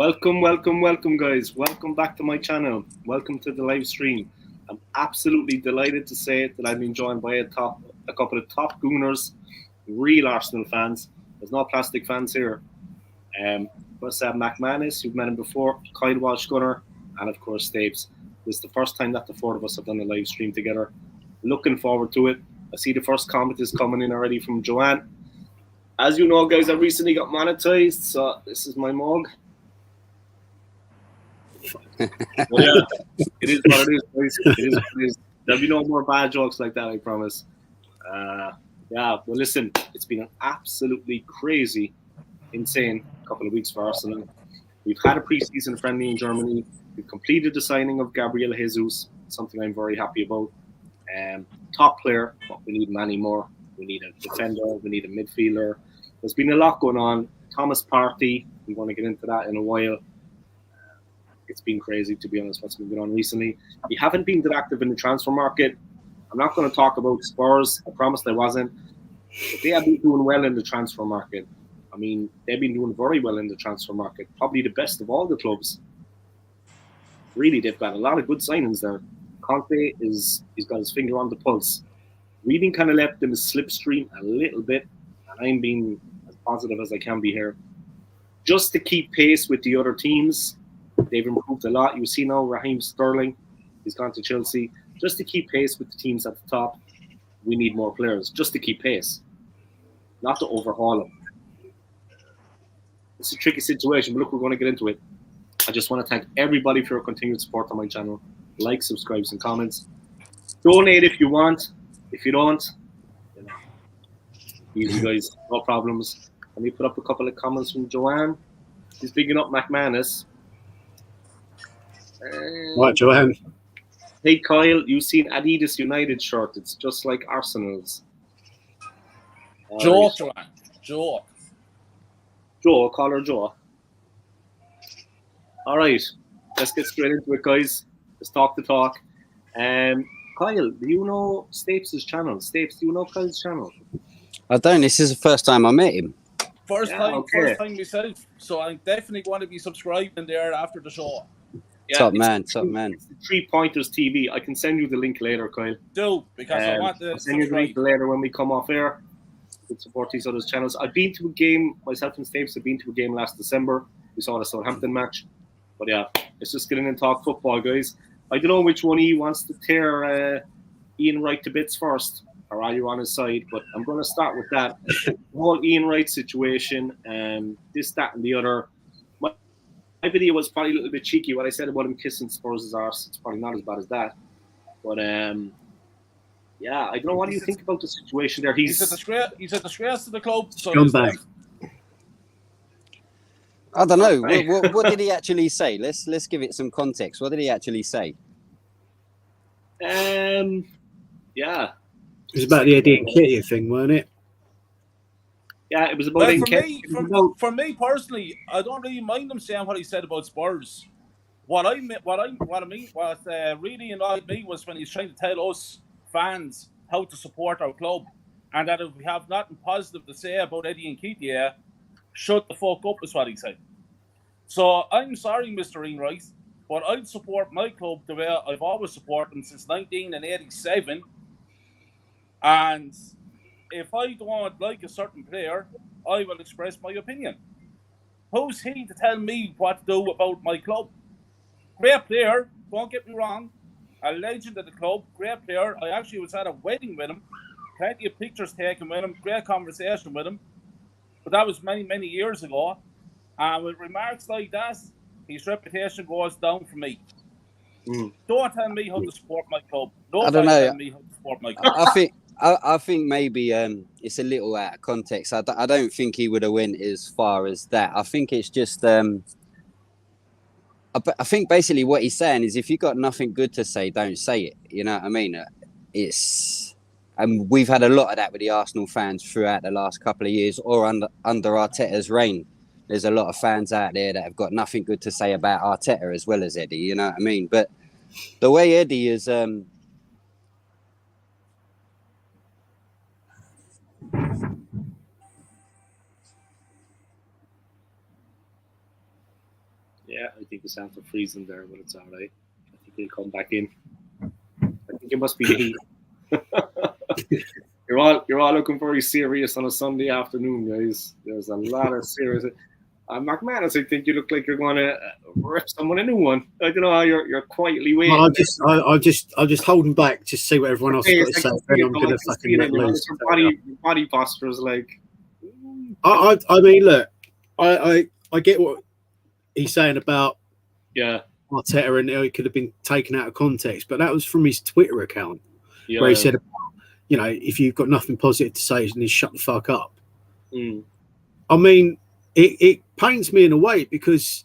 Welcome, guys. Welcome back to my channel. Welcome to the live stream. I'm absolutely delighted to say that I'm being joined by a couple of top gooners, real Arsenal fans. There's no plastic fans here. First, McManus, you've met him before, Kyle Walsh Gunner, and of course, Staves. This is the first time that the four of us have done a live stream together. Looking forward to it. I see the first comment is coming in already from Joanne. As you know, guys, I recently got monetized, so this is my mug. Well, yeah, it is what it is, guys. It is what it is. There'll be no more bad jokes like that, I promise. Well, listen, it's been an absolutely crazy, insane couple of weeks for Arsenal. We've had a pre-season friendly in Germany. We've completed the signing of Gabriel Jesus, something I'm very happy about. Top player, but we need many more. We need a defender. We need a midfielder. There's been a lot going on. Thomas Partey, we want to get into that in a while. It's been crazy, to be honest, what's been going on recently. We haven't been that active in the transfer market. I'm not going to talk about Spurs. I promised I wasn't. But they have been doing well in the transfer market. I mean, they've been doing very well in the transfer market. Probably the best of all the clubs. Really, they've got a lot of good signings there. Conte he's got his finger on the pulse. We've been kind of left in the slipstream a little bit, and I'm being as positive as I can be here. Just to keep pace with the other teams, they've improved a lot. You see now Raheem Sterling, he's gone to Chelsea. Just to keep pace with the teams at the top, we need more players. Just to keep pace, not to overhaul them. It's a tricky situation, but look, we're going to get into it. I just want to thank everybody for your continued support on my channel. Like, subscribes, and comments. Donate if you want. If you don't, you know, easy guys, no problems. Let me put up a couple of comments from Joanne. She's bigging up McManus. Right, Joanne. Hey Kyle, you've seen Adidas United shirt. It's just like Arsenal's. Joe, Joanne. Joe. Joe, call her Joe. All right, let's get straight into it, guys. Let's talk the talk. Kyle, do you know Stapes' channel? Stapes, do you know Kyle's channel? I don't. This is the first time I met him. First time myself. So I definitely want to be subscribing there after the show. Yeah, top man. It's the 3 Pointers TV. I can send you the link later, Kyle. Do, because I want to send you the link later when we come off air. We support these other channels. I've been to a game, myself and Stapes have been to a game last December. We saw the Southampton match. But yeah, let's just get in and talk football, guys. I don't know which one of you wants to tear Ian Wright to bits first, or are you on his side? But I'm going to start with that. The whole Ian Wright situation, this, that, and the other. My video was probably a little bit cheeky. What I said about him kissing Spurs' arse, it's probably not as bad as that. But yeah, I don't know. What do you think about the situation there? He's a disgrace to the club. So I don't know. What did he actually say? Let's give it some context. What did he actually say? Yeah. It was about the Eddie and Kitty thing, weren't it? Yeah, it was about for me personally, I don't really mind him saying what he said about Spurs. What really annoyed me was when he's trying to tell us fans how to support our club, and that if we have nothing positive to say about Eddie Nketiah, shut the fuck up is what he said. So I'm sorry, Mr. Ian Wright, but I'd support my club the way I've always supported them since 1987, and if I don't like a certain player, I will express my opinion. Who's he to tell me what to do about my club? Great player, don't get me wrong. A legend of the club, great player. I actually was at a wedding with him. Plenty of pictures taken with him, great conversation with him. But that was many, many years ago. And with remarks like that, his reputation goes down for me. Don't tell me how to support my club. I don't know. Tell me how to support my club. I think maybe it's a little out of context. I don't think he would have went as far as that. I think it's just I think basically what he's saying is if you've got nothing good to say, don't say it. You know what I mean? And we've had a lot of that with the Arsenal fans throughout the last couple of years, or under Arteta's reign. There's a lot of fans out there that have got nothing good to say about Arteta as well as Eddie. You know what I mean? But the way Eddie is. Yeah, I think it's after freezing there, but it's all right. I think he'll come back in. I think it must be the heat. You're all looking very serious on a Sunday afternoon, guys. There's a lot of serious. McManus, I think you look like you're going to rip someone a new one. I don't know how you're quietly waiting. Well, I'm just holding back to see what everyone else has got to say. Then I'm going to fucking let loose. Your body posture is like. I mean, look, I get what he's saying about Arteta, and it could have been taken out of context, but that was from his Twitter account where he said, you know, if you've got nothing positive to say, then shut the fuck up. I mean, it pains me in a way because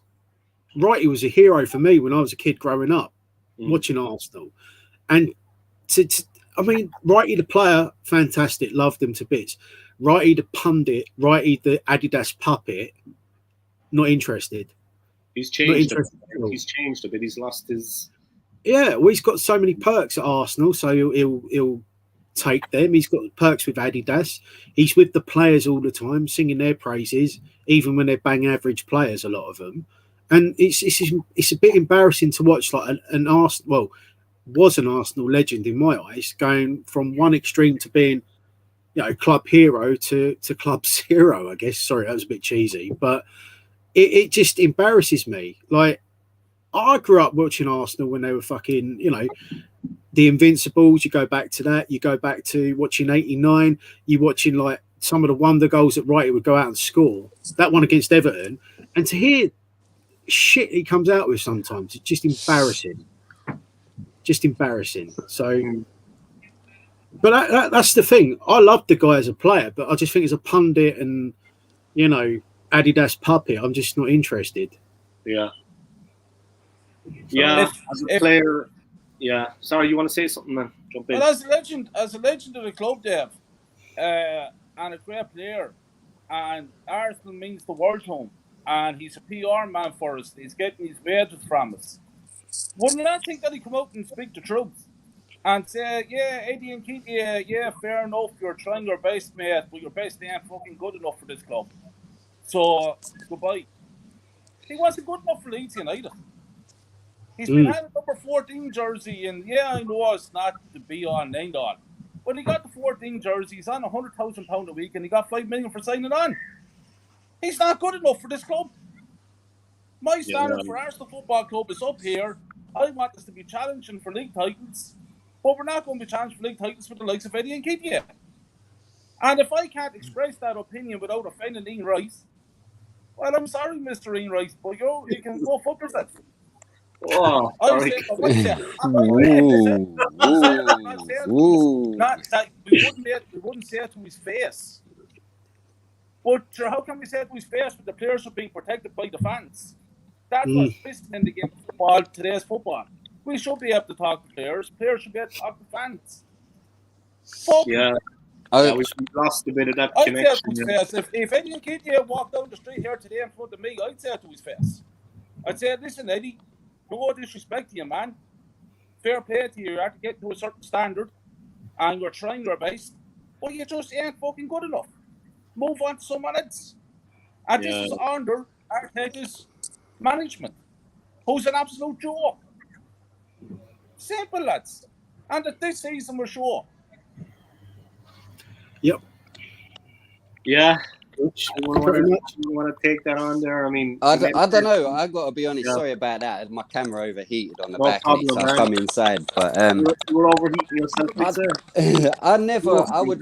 Wrighty was a hero for me when I was a kid growing up, watching Arsenal. And I mean, Wrighty the player, fantastic, loved him to bits. Wrighty the pundit, Wrighty the Adidas puppet, not interested. He's changed a bit. He's changed a bit. He's lost his. Yeah, well, he's got so many perks at Arsenal, so he'll take them. He's got perks with Adidas. He's with the players all the time, singing their praises, even when they're bang average players, a lot of them. And it's a bit embarrassing to watch, like an Arsenal, was an Arsenal legend in my eyes, going from one extreme to being, you know, club hero to club zero, I guess. Sorry, that was a bit cheesy, but it just embarrasses me. Like, I grew up watching Arsenal when they were fucking, you know, the Invincibles. You go back to that. You go back to watching '89. You watching like some of the wonder goals that Wrighty would go out and score. That one against Everton, and to hear shit he comes out with sometimes, it's just embarrassing. Just embarrassing. So, but that's the thing. I love the guy as a player, but I just think as a pundit and, you know, Adidas puppet, I'm just not interested. Yeah. Yeah, as a player. Yeah. Sorry, you want to say something, man? Jump in. Well, as a legend of the club, Dave, and a great player, and Arsenal means the world to him, and he's a PR man for us. He's getting his wages from us. Wouldn't I think that he'd come out and speak the truth and say, yeah, Eddie and Keith, yeah, fair enough, you're trying your best, mate, but your best ain't fucking good enough for this club. So, goodbye. He wasn't good enough for Leeds United. He's been had a number 14 jersey, and yeah, I know it's not the be-all and end-all. But he got the 14 jersey, he's on £100,000 a week, and he got $5 million for signing on. He's not good enough for this club. My standard for Arsenal Football Club is up here. I want us to be challenging for league titles, but we're not going to be challenging for league titles with the likes of Eddie and Keith. And if I can't express that opinion without offending Ian Rice, well, I'm sorry, Mr. Ian Rice, but you can go fuck yourself. Oh, sorry. We wouldn't say it to his face. But sure, how can we say it to his face when the players are being protected by the fans? That's what's missing in the game of football, today's football. We should be able to talk to players. Players should be able to talk to fans. Fuck. Yeah, we lost a bit of that connection. If Eddie and Keith walked down the street here today in front of me, I'd say it to his face. I'd say, listen, Eddie, no disrespect to you, man. Fair play to you. You have to get to a certain standard, and you're trying your best, but you just ain't fucking good enough. Move on to someone else. And this is under Arteta's management, who's an absolute joke. Simple, lads. And that this season will show. Yep. Yeah. You want to take that on there? I mean, I don't know. I got to be honest. Sorry about that. My camera overheated on the back, so I come inside. But you're overheating yourself. I would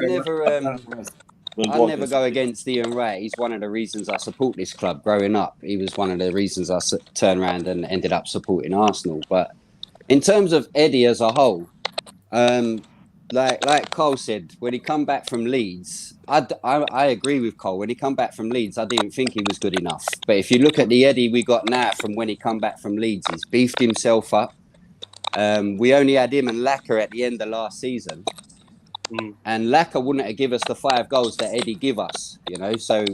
never go against Ian Wright. He's one of the reasons I support this club. Growing up, he was one of the reasons I turned around and ended up supporting Arsenal. But in terms of Eddie as a whole, like Cole said, when he come back from Leeds, I agree with Cole. When he come back from Leeds, I didn't think he was good enough. But if you look at the Eddie we got now from when he come back from Leeds, he's beefed himself up. We only had him and Lacquer at the end of last season. And Lacquer wouldn't have given us the 5 goals that Eddie give us, you know. So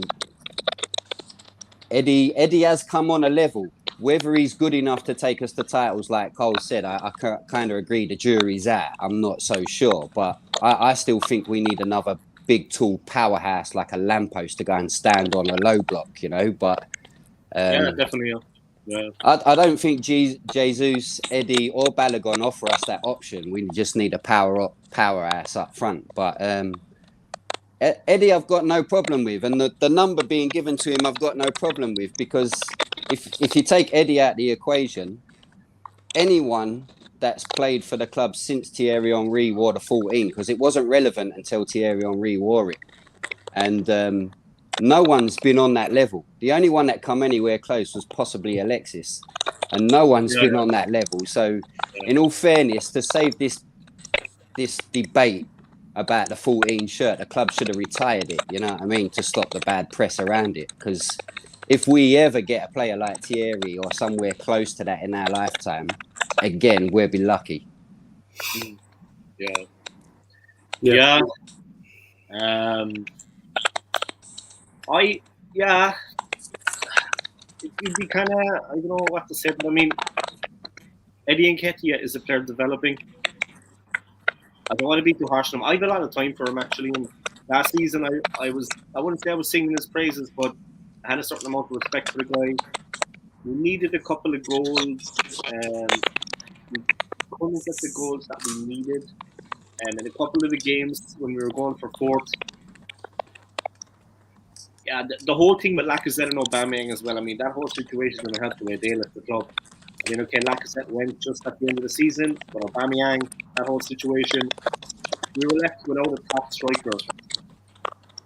Eddie has come on a level. Whether he's good enough to take us to titles, like Cole said, I kind of agree. The jury's out. I'm not so sure, but I still think we need another big, tall powerhouse like a lamppost to go and stand on a low block, you know. But yeah, definitely. Yeah. I don't think Jesus, Eddie, or Balogun offer us that option. We just need a powerhouse up front. But Eddie, I've got no problem with, and the number being given to him, I've got no problem with, because if you take Eddie out of the equation, anyone that's played for the club since Thierry Henry wore the 14, because it wasn't relevant until Thierry Henry wore it, and no one's been on that level. The only one that come anywhere close was possibly Alexis, and no one's been on that level. So, in all fairness, to save this debate about the 14 shirt, the club should have retired it. You know what I mean? To stop the bad press around it, because if we ever get a player like Thierry or somewhere close to that in our lifetime, again, we'll be lucky. Yeah. It'd be kind of, I don't know what to say, but I mean, Eddie Nketiah is a player developing. I don't want to be too harsh on him. I have a lot of time for him, actually. And last season, I wouldn't say I was singing his praises, but I had a certain amount of respect for the guy. We needed a couple of goals. We couldn't get the goals that we needed. And in a couple of the games when we were going for fourth, yeah, the whole thing with Lacazette and Aubameyang as well. I mean, that whole situation going to help the way they left the club. I mean, okay, Lacazette went just at the end of the season, but Aubameyang, that whole situation, we were left without a top striker.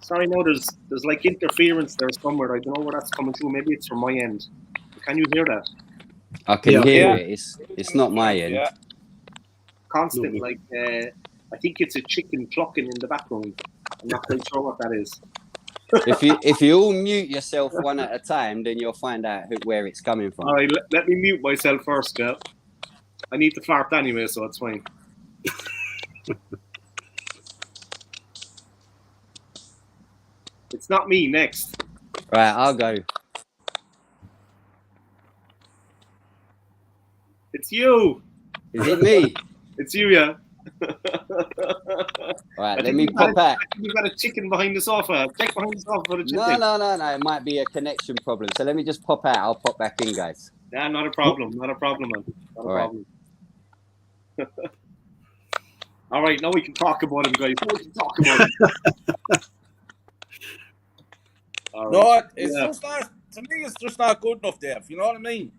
Sorry, no, there's like interference there somewhere. I don't know where that's coming through. Maybe it's from my end. Can you hear that? I can hear it. It's not my end. Yeah. Constant, like I think it's a chicken clucking in the background. I'm not quite sure what that is. If you all mute yourself one at a time, then you'll find out where it's coming from. All right, let me mute myself first, Jeff. I need to fart anyway, so it's fine. It's not me. Next. Right, I'll go. It's you. Is it me? It's you, yeah. Right, let me pop out. You've got a chicken behind the sofa. Check behind the sofa for the chicken. No. It might be a connection problem. So let me just pop out. I'll pop back in, guys. Yeah, not a problem. Not a problem, man. Not a problem. All right, now we can talk about him, guys. Now we can talk about him. All right. No, it's just not. To me, it's just not good enough, Dave. You know what I mean?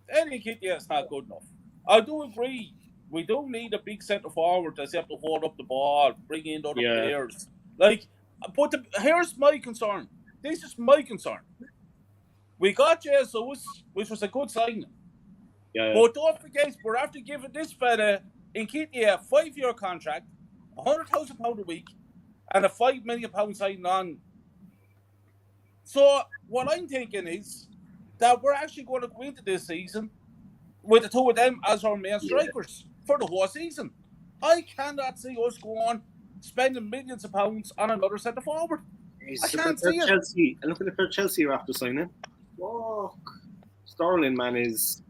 Eddie Nketiah is not good enough. I do agree. We do need a big centre forward that's able to hold up the ball, bring in other players. Like, but here's my concern. This is my concern. We got Jesus, which was a good signing. Yeah. But don't forget, we're after giving this fella Nketiah a 5-year contract, £100,000 a week, and a £5 million signing on. So what I'm thinking is that we're actually going to go into this season with the two of them as our main strikers for the whole season. I cannot see us go on spending millions of pounds on another centre forward. I can't see it. Chelsea, and look at the pair Chelsea are after signing. Look, Sterling, man, he's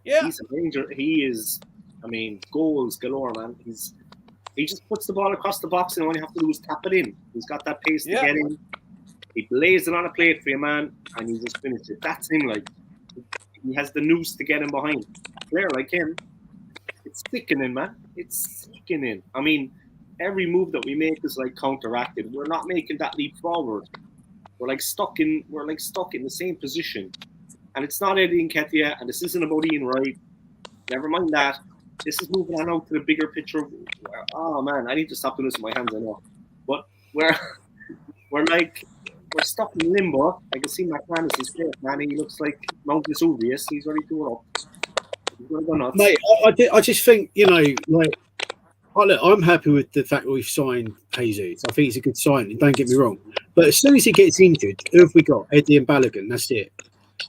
a danger. He is, I mean, goals galore, man. He just puts the ball across the box, and all you have to do is tap it in. He's got that pace to get in. He lays it on a plate for you, man, and he just finishes it. That's him, like. He has the noose to get him behind. A player like him, it's sickening, man. It's sickening. I mean, every move that we make is like counteracted. We're not making that leap forward. We're stuck in the same position. And it's not Eddie Nketiah, and this isn't about Ian Wright. Never mind that. This is moving on out to the bigger picture of, oh man, I need to stop doing this with my hands, I know. But we're stuck in limbo. I can see McManus' face, man. He looks like Mount Vesuvius. He's ready to go up. He's going to go nuts. Mate, I just think, I'm happy with the fact that we've signed Jesus. I think he's a good signing, don't get me wrong. But as soon as he gets injured, who have we got? Eddie and Balogun, that's it.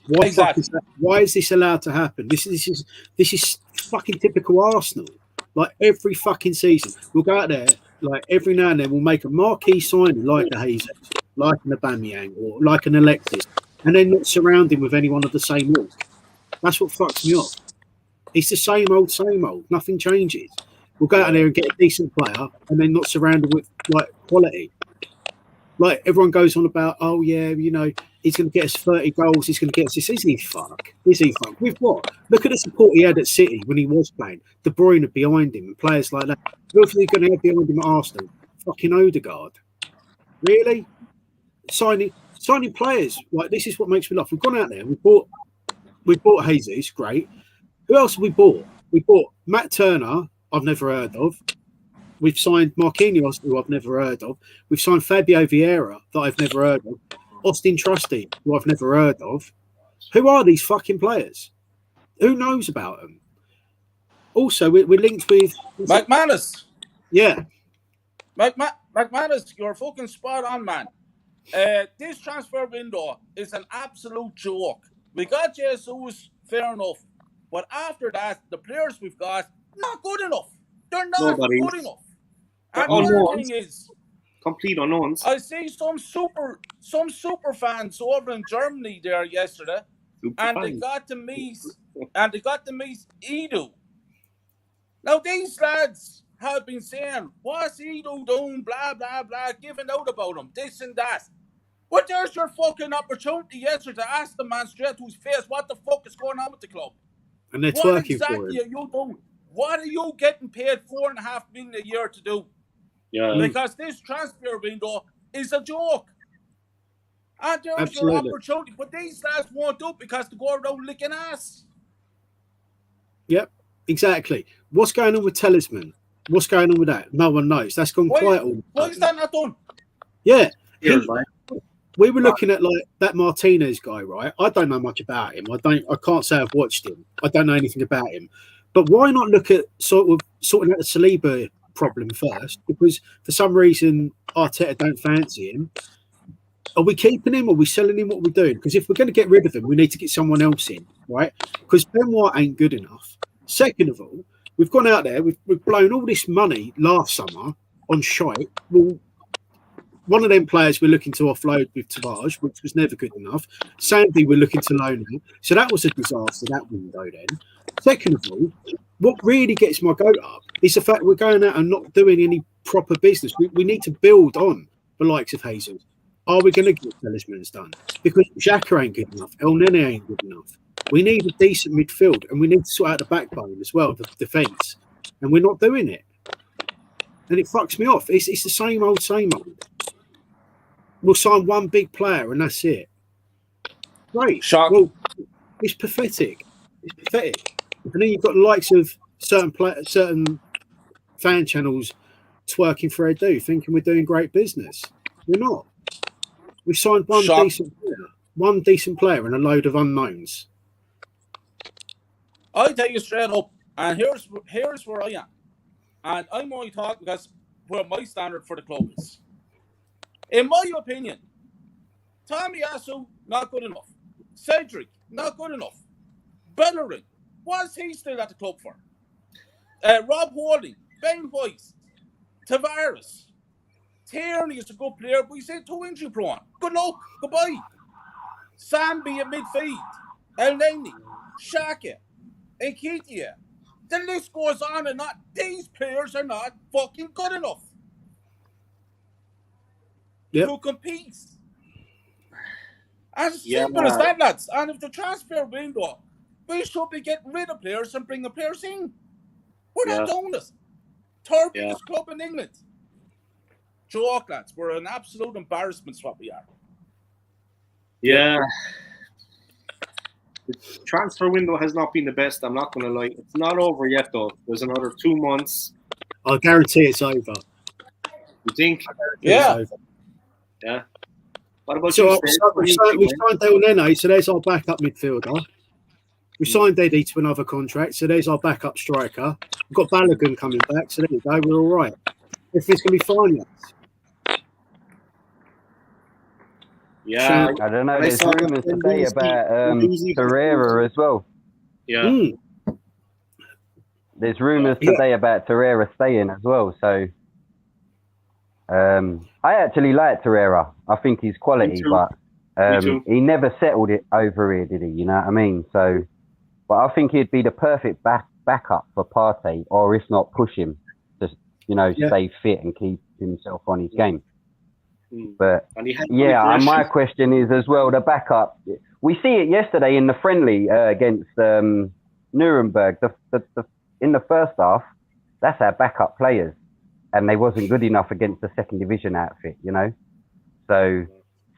Why is this allowed to happen? This is fucking typical Arsenal. Like every fucking season, we'll go out there, like every now and then we'll make a marquee signing like a Jesus, like an Aubameyang or like an Alexis, and then not surround him with anyone of the same ilk. That's what fucks me off. It's the same old. Nothing changes. We'll go out there and get a decent player and then not surround him with like quality. Like everyone goes on about, oh yeah, he's going to get us 30 goals. He's going to get us this. Is he fuck? Is he fuck? With what? Look at the support he had at City when he was playing. De Bruyne behind him and players like that. Who else are you going to have behind him at Arsenal? Fucking Odegaard. Really? Signing players. Like, this is what makes me laugh. We've gone out there. We bought Jesus. Great. Who else have we bought? We bought Matt Turner. I've never heard of. We've signed Marquinhos, who I've never heard of. We've signed Fabio Vieira, that I've never heard of. Austin Trusty, who I've never heard of. Who are these fucking players? Who knows about them? Also, we're linked with McManus. Yeah. McManus, you're fucking spot on, man. This transfer window is an absolute joke. We got Jesus, fair enough. But after that, the players we've got, not good enough. They're not good enough. And the other thing is, complete unknowns. I see some super fans over in Germany there yesterday, they got to meet Edu. Now these lads have been saying, what's Edu doing, blah blah blah, giving out about him, this and that. But there's your fucking opportunity yesterday to ask the man straight to his face what the fuck is going on with the club. And they're what twerking exactly for him. are you doing? What are you getting paid $4.5 million a year to do? Yeah. Because this transfer window is a joke. And there's Absolutely. your opportunity. But these lads won't do it because they go around licking ass. Yep, exactly. What's going on with Talisman? What's going on with that? No one knows. That's gone quiet all the time. Why is that not done? Yeah. Here's mine. We were looking at like that Martinez guy, right? I don't know much about him. I can't say I've watched him. I don't know anything about him. But why not look at sorting out the Saliba problem first? Because for some reason Arteta don't fancy him. Are we keeping him? Are we selling him? What are we doing? Because if we're going to get rid of him, we need to get someone else in, right? Because Ben White ain't good enough. Second of all, we've gone out there, we've blown all this money last summer on shite. Well, one of them players we're looking to offload with Tavage, which was never good enough. Sandy we're looking to loan him. So that was a disaster, that window then. Second of all, what really gets my goat up is the fact we're going out and not doing any proper business. We need to build on the likes of Jesus. Are we going to get Talisman's done? Because Xhaka ain't good enough. El Nene ain't good enough. We need a decent midfield and we need to sort out the backbone as well, the defence. And we're not doing it. And it fucks me off. It's the same old. We'll sign one big player and that's it. Great. Well, it's pathetic. It's pathetic. And then you've got the likes of certain fan channels twerking for a do, thinking we're doing great business. We're not. We signed one decent player and a load of unknowns. I'll tell you straight up, and here's where I am. And I'm only talking because where my standard for the club is. In my opinion, Tommy Asu, not good enough. Cedric, not good enough. Bellerin, what's he still at the club for? Rob Holding, Ben White, Tavares. Tierney is a good player, but he's too injury prone. Good luck. Goodbye. Sambi at midfield. El Neni, Xhaka, Nketiah. The list goes on and on. These players are not fucking good enough to compete. As simple as that, lads. And if the transfer window, we should be getting rid of players and bringing players in. We're not doing this. Third biggest club in England. Joke, lads. We're an absolute embarrassment, what we are. Yeah. The transfer window has not been the best, I'm not going to lie. It's not over yet, though. There's another 2 months. I guarantee it's over. You think? Yeah. Yeah. What about you? We signed El Nene, so there's our backup midfielder. We signed Eddie to another contract, so there's our backup striker. We've got Balogun coming back, so there you go. We're all right. Everything's going to be fine, lads. Yeah, I don't know. There's rumours today about Torreira as well. Yeah. There's rumours today about Torreira staying as well. So I actually like Torreira. I think he's quality, but he never settled it over here, did he? You know what I mean? So, but I think he'd be the perfect backup for Partey, or if not, push him to stay fit and keep himself on his game. But And he had yeah, and my question is as well, the backup. We see it yesterday in the friendly against Nuremberg. In the first half, that's our backup players, and they wasn't good enough against the second division outfit, you know. So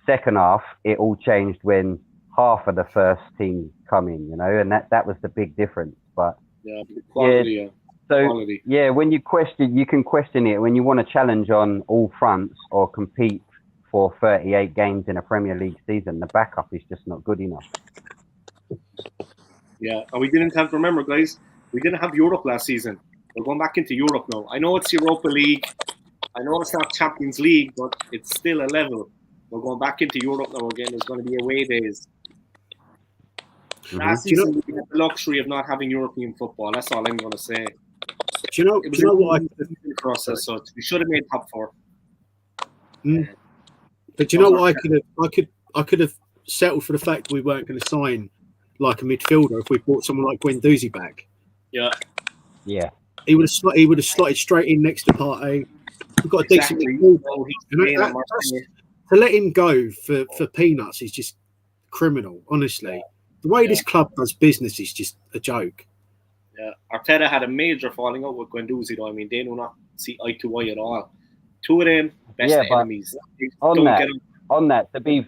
second half, it all changed when half of the first team come in, you know, and that was the big difference. But quality, quality. Yeah, when you can question it when you want to challenge on all fronts or compete for 38 games in a Premier League season. The backup is just not good enough. Yeah, and we didn't have, remember, guys, we didn't have Europe last season. We're going back into Europe now. I know it's Europa League. I know it's not Champions League, but it's still a level. We're going back into Europe now again. There's going to be away days. Last season, we had the luxury of not having European football. That's all I'm going to say. Do you know what process? So we should have made top four. But do you know what I could have settled for the fact that we weren't going to sign like a midfielder if we brought someone like Guendouzi back. Yeah. He would have slotted straight in next to Partey. We've got a decent midfielder. To let him go for peanuts is just criminal, honestly. The way this club does business is just a joke. Yeah, Arteta had a major falling out with Guendouzi, though. I mean, they do not see eye to eye at all. Two of them, best enemies. On that, to be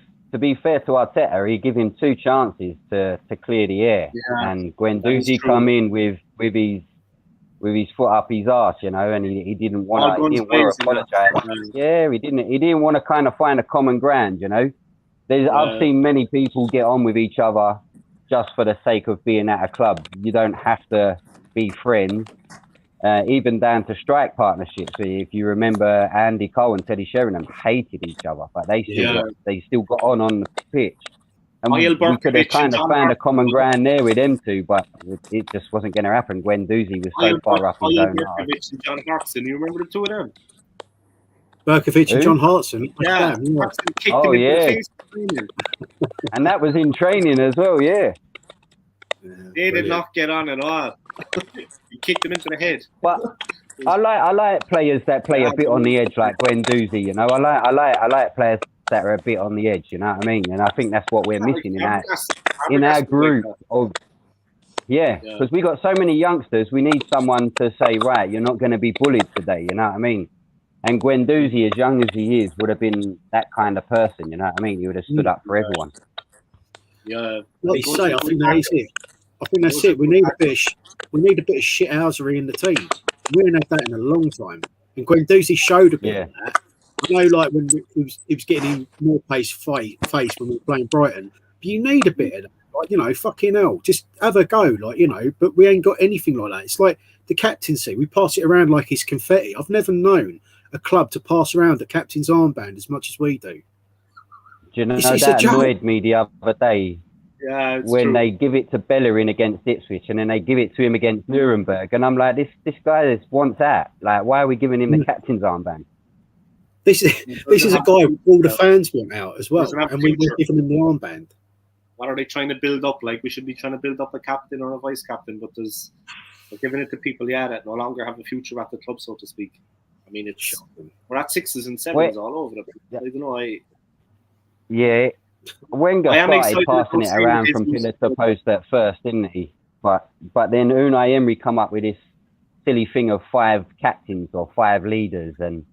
fair to Arteta, he gave him 2 chances to clear the air, and Guendouzi come in with his foot up his arse, you know, and he didn't want to apologise. Yeah, he didn't want to kind of find a common ground, you know. I've seen many people get on with each other just for the sake of being at a club. You don't have to be friends, even down to strike partnerships. If you remember, Andy Cole and Teddy Sheringham hated each other, but they still got on the pitch. And we could have kind of found a common ground there with them two, but it just wasn't going to happen. Guendouzi was so far up his own arse. And John Hartson, you remember the two of them? Berkovic and John Hartson. Yeah. Oh, yeah. And that was in training as well, yeah. They did not get on at all. He kicked them into the head. But I like players that play a bit on the edge, like Guendouzi, you know. I like players that are a bit on the edge, you know what I mean? And I think that's what we're missing in our group of because we got so many youngsters. We need someone to say, right, you're not going to be bullied today, you know what I mean? And Guendouzi, as young as he is, would have been that kind of person, you know what I mean? He would have stood up for everyone. Yeah, like you say, I think that's it. We need a bit of shithousery in the team. We haven't had that in a long time. And Guendouzi showed a bit of that. I know, like when he was getting in more face when we were playing Brighton. But you need a bit of that. Like, you know, fucking hell, just have a go, like, you know. But we ain't got anything like that. It's like the captaincy. We pass it around like it's confetti. I've never known a club to pass around the captain's armband as much as we do. Do you know that annoyed me the other day? Yeah, when they give it to Bellerin against Ipswich and then they give it to him against Nuremberg, and I'm like, this guy just wants that. Like, why are we giving him the captain's armband? This is a guy all the fans want out as well, and we're giving him the armband. What are they trying to build up? Like, we should be trying to build up a captain or a vice captain, but they're giving it to people, that no longer have a future at the club, so to speak. I mean, it's shocking. We're at 6s and 7s all over the place. I don't know. Wenger started passing it around from pillar to post at first, didn't he? But then Unai Emery come up with this silly thing of 5 captains or 5 leaders, and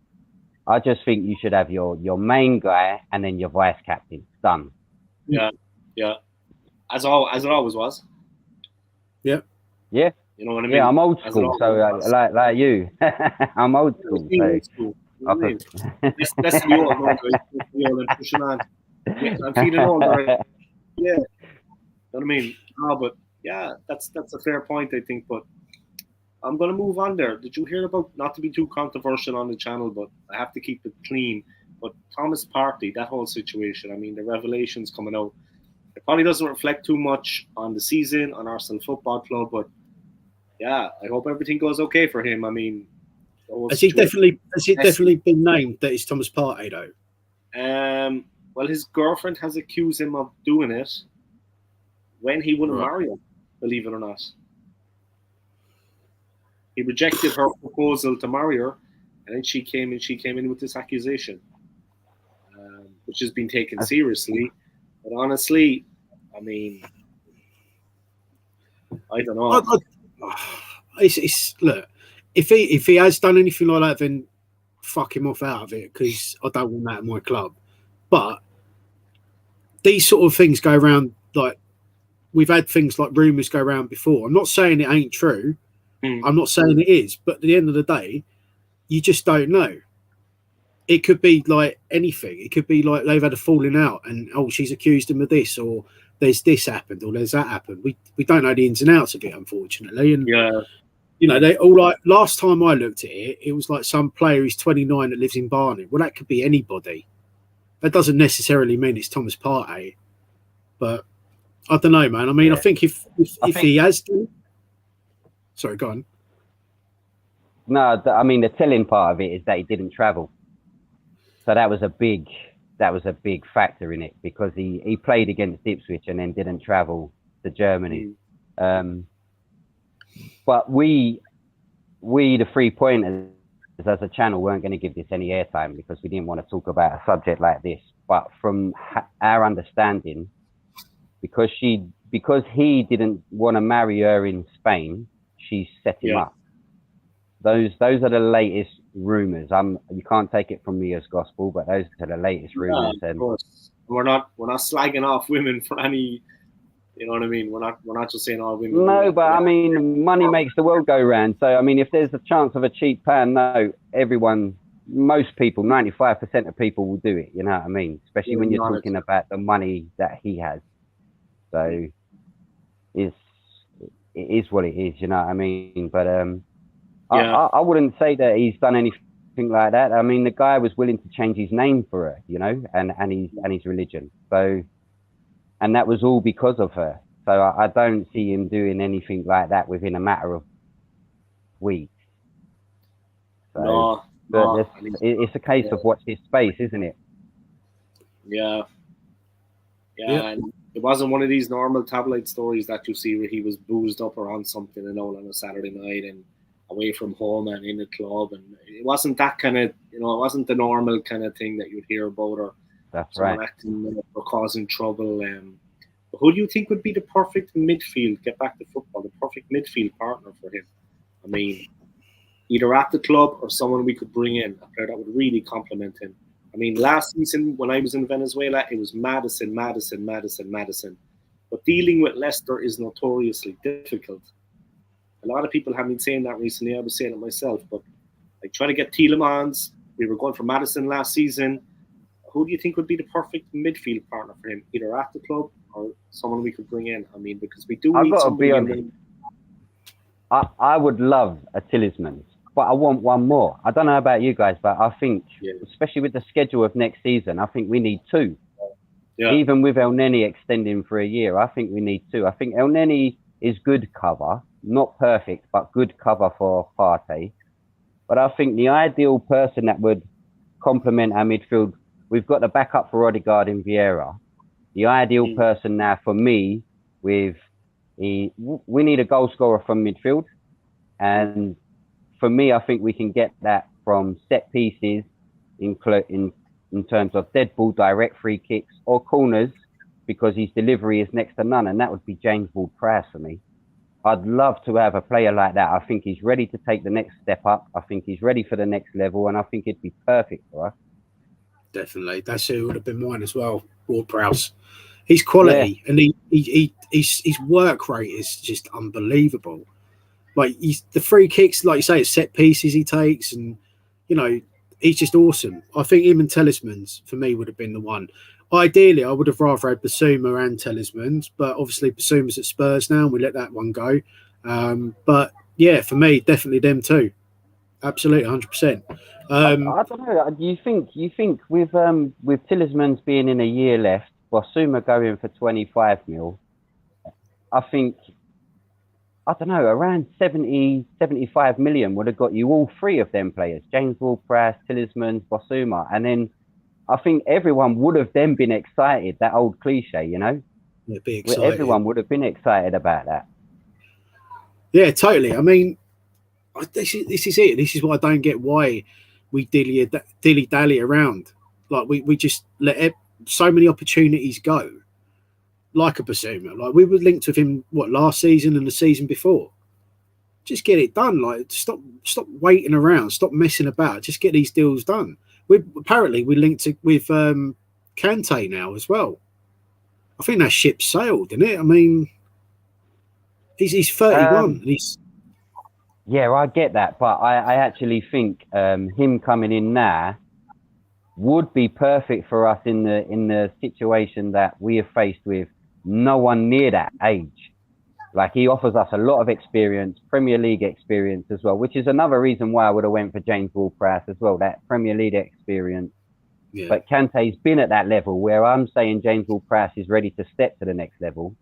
I just think you should have your main guy and then your vice captain. Done. Yeah. As it always was. Yeah. Yeah. You know what I mean? Yeah, I'm old school, so like you. I'm old school. Let's be old, and pushing on. I'm feeling old, right? Yeah. You know what I mean? No, but yeah, that's a fair point, I think. But I'm going to move on there. Did you hear about, not to be too controversial on the channel, but I have to keep it clean, but Thomas Partey, that whole situation, I mean, the revelations coming out, it probably doesn't reflect too much on the season, on Arsenal Football Club, but yeah, I hope everything goes okay for him. I mean, has it definitely been named that it's Thomas Partey, though? Well, his girlfriend has accused him of doing it when he wouldn't marry her, believe it or not. He rejected her proposal to marry her, and then she came in with this accusation. which has been taken seriously. But honestly, I mean, I don't know. It's look, if he has done anything like that, then fuck him off out of it, because I don't want that in my club. But these sort of things go around, like we've had things like rumours go around before. I'm not saying it ain't true. I'm not saying it is, but at the end of the day, you just don't know. It could be like anything. It could be like they've had a falling out and, oh, she's accused him of this, or there's this happened, or there's that happened. We don't know the ins and outs of it, unfortunately. And you know, they all, like, last time I looked at it, it was like some player who's 29 that lives in Barnet. Well, that could be anybody. That doesn't necessarily mean it's Thomas Partey. But I don't know, man. I mean, I think if he has done... Sorry, go on. No, I mean, the telling part of it is that he didn't travel. So that was a big factor in it, because he played against Ipswich and then didn't travel to Germany. But we the 3 pointers as a channel weren't going to give this any airtime, because we didn't want to talk about a subject like this. But from our understanding, because he didn't want to marry her in Spain, she set him up. Those are the latest rumors. You can't take it from me as gospel, but those are the latest rumors. Of course. We're not slagging off women for any, you know what I mean? We're not just saying all women. No, but I mean, money makes the world go round. So I mean, if there's a chance of a cheap pan, most people, 95% of people will do it. You know what I mean? Especially when you're talking about the money that he has. So it is what it is. You know what I mean? But I wouldn't say that he's done anything like that. I mean, the guy was willing to change his name for her, you know, and his religion. So, and that was all because of her. So I don't see him doing anything like that within a matter of weeks. So, it's a case of watch this space, isn't it? Yeah. And it wasn't one of these normal tabloid stories that you see where he was boozed up or on something and all on a Saturday night and away from home and in a club, and it wasn't that kind of, you know, it wasn't the normal kind of thing that you'd hear about, or someone acting or causing trouble. But who do you think would be the perfect midfield, get back to football, the perfect midfield partner for him? I mean, either at the club or someone we could bring in, a player that would really complement him. I mean, last season when I was in Venezuela, it was Maddison. But dealing with Leicester is notoriously difficult. A lot of people have been saying that recently. I was saying it myself, but like trying to get Tielemans, we were going for Maddison last season. Who do you think would be the perfect midfield partner for him, either at the club or someone we could bring in? I mean, because we do need somebody. I've got to be honest. I would love a Tielemans, but I want one more. I don't know about you guys, but I think, especially with the schedule of next season, I think we need two. Yeah. Even with El Neni extending for a year, I think we need two. I think El Neni is good cover. Not perfect, but good cover for Partey. But I think the ideal person that would complement our midfield, we've got the backup for Odegaard and Vieira. The ideal person now for me, we need a goal scorer from midfield. And for me, I think we can get that from set pieces in terms of dead ball, direct free kicks or corners, because his delivery is next to none. And that would be James Ward-Prowse for me. I'd love to have a player like that. I think he's ready to take the next step up. I think he's ready for the next level, and I think it'd be perfect for us. Definitely. That's who would have been mine as well, Ward-Prowse. He's quality, and his work rate is just unbelievable. Like, the free kicks, like you say, it's set pieces he takes, and, you know, he's just awesome. I think him and Talisman's, for me, would have been the one. Ideally, I would have rather had Basuma and Talisman's, but obviously Basuma's at Spurs now, and we let that one go. But yeah, for me, definitely them two. Absolutely, 100%. I don't know. Do you think with Talisman's being in a year left, Basuma going for 25 mil, I think, I don't know, around 70, 75 million would have got you all three of them players, James Ward-Prowse, Talisman, Basuma, and then I think everyone would have then been excited, that old cliche, you know? It'd be exciting. Everyone would have been excited about that. Yeah, totally. I mean, this is it. This is what I don't get, why we dilly-dally around. Like we just let so many opportunities go. Like a Basuma, like we were linked with him last season and the season before. Just get it done. Like stop waiting around. Stop messing about. Just get these deals done. We linked with Kante now as well. I think that ship sailed, didn't it? I mean, he's 31. And he's yeah, I get that, but I actually think him coming in now would be perfect for us in the situation that we are faced with. No one near that age. Like, he offers us a lot of experience, Premier League experience as well, which is another reason why I would have went for James Ward-Prowse as well, that Premier League experience. Yeah. But Kante's been at that level where I'm saying James Ward-Prowse is ready to step to the next level.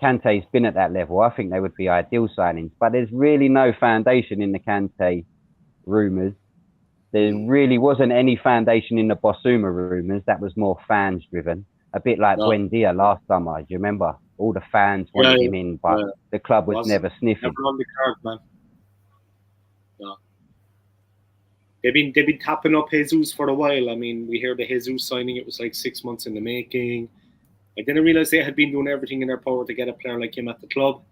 Kante's been at that level. I think they would be ideal signings, but there's really no foundation in the Kante rumours. There really wasn't any foundation in the Basuma rumours. That was more fans driven. A bit like Buendia last summer. Do you remember? All the fans wanted him in, but the club was never sniffing. Never on the card, man. No. They've been tapping up Jesus for a while. I mean, we hear the Jesus signing. It was like 6 months in the making. I didn't realize they had been doing everything in their power to get a player like him at the club.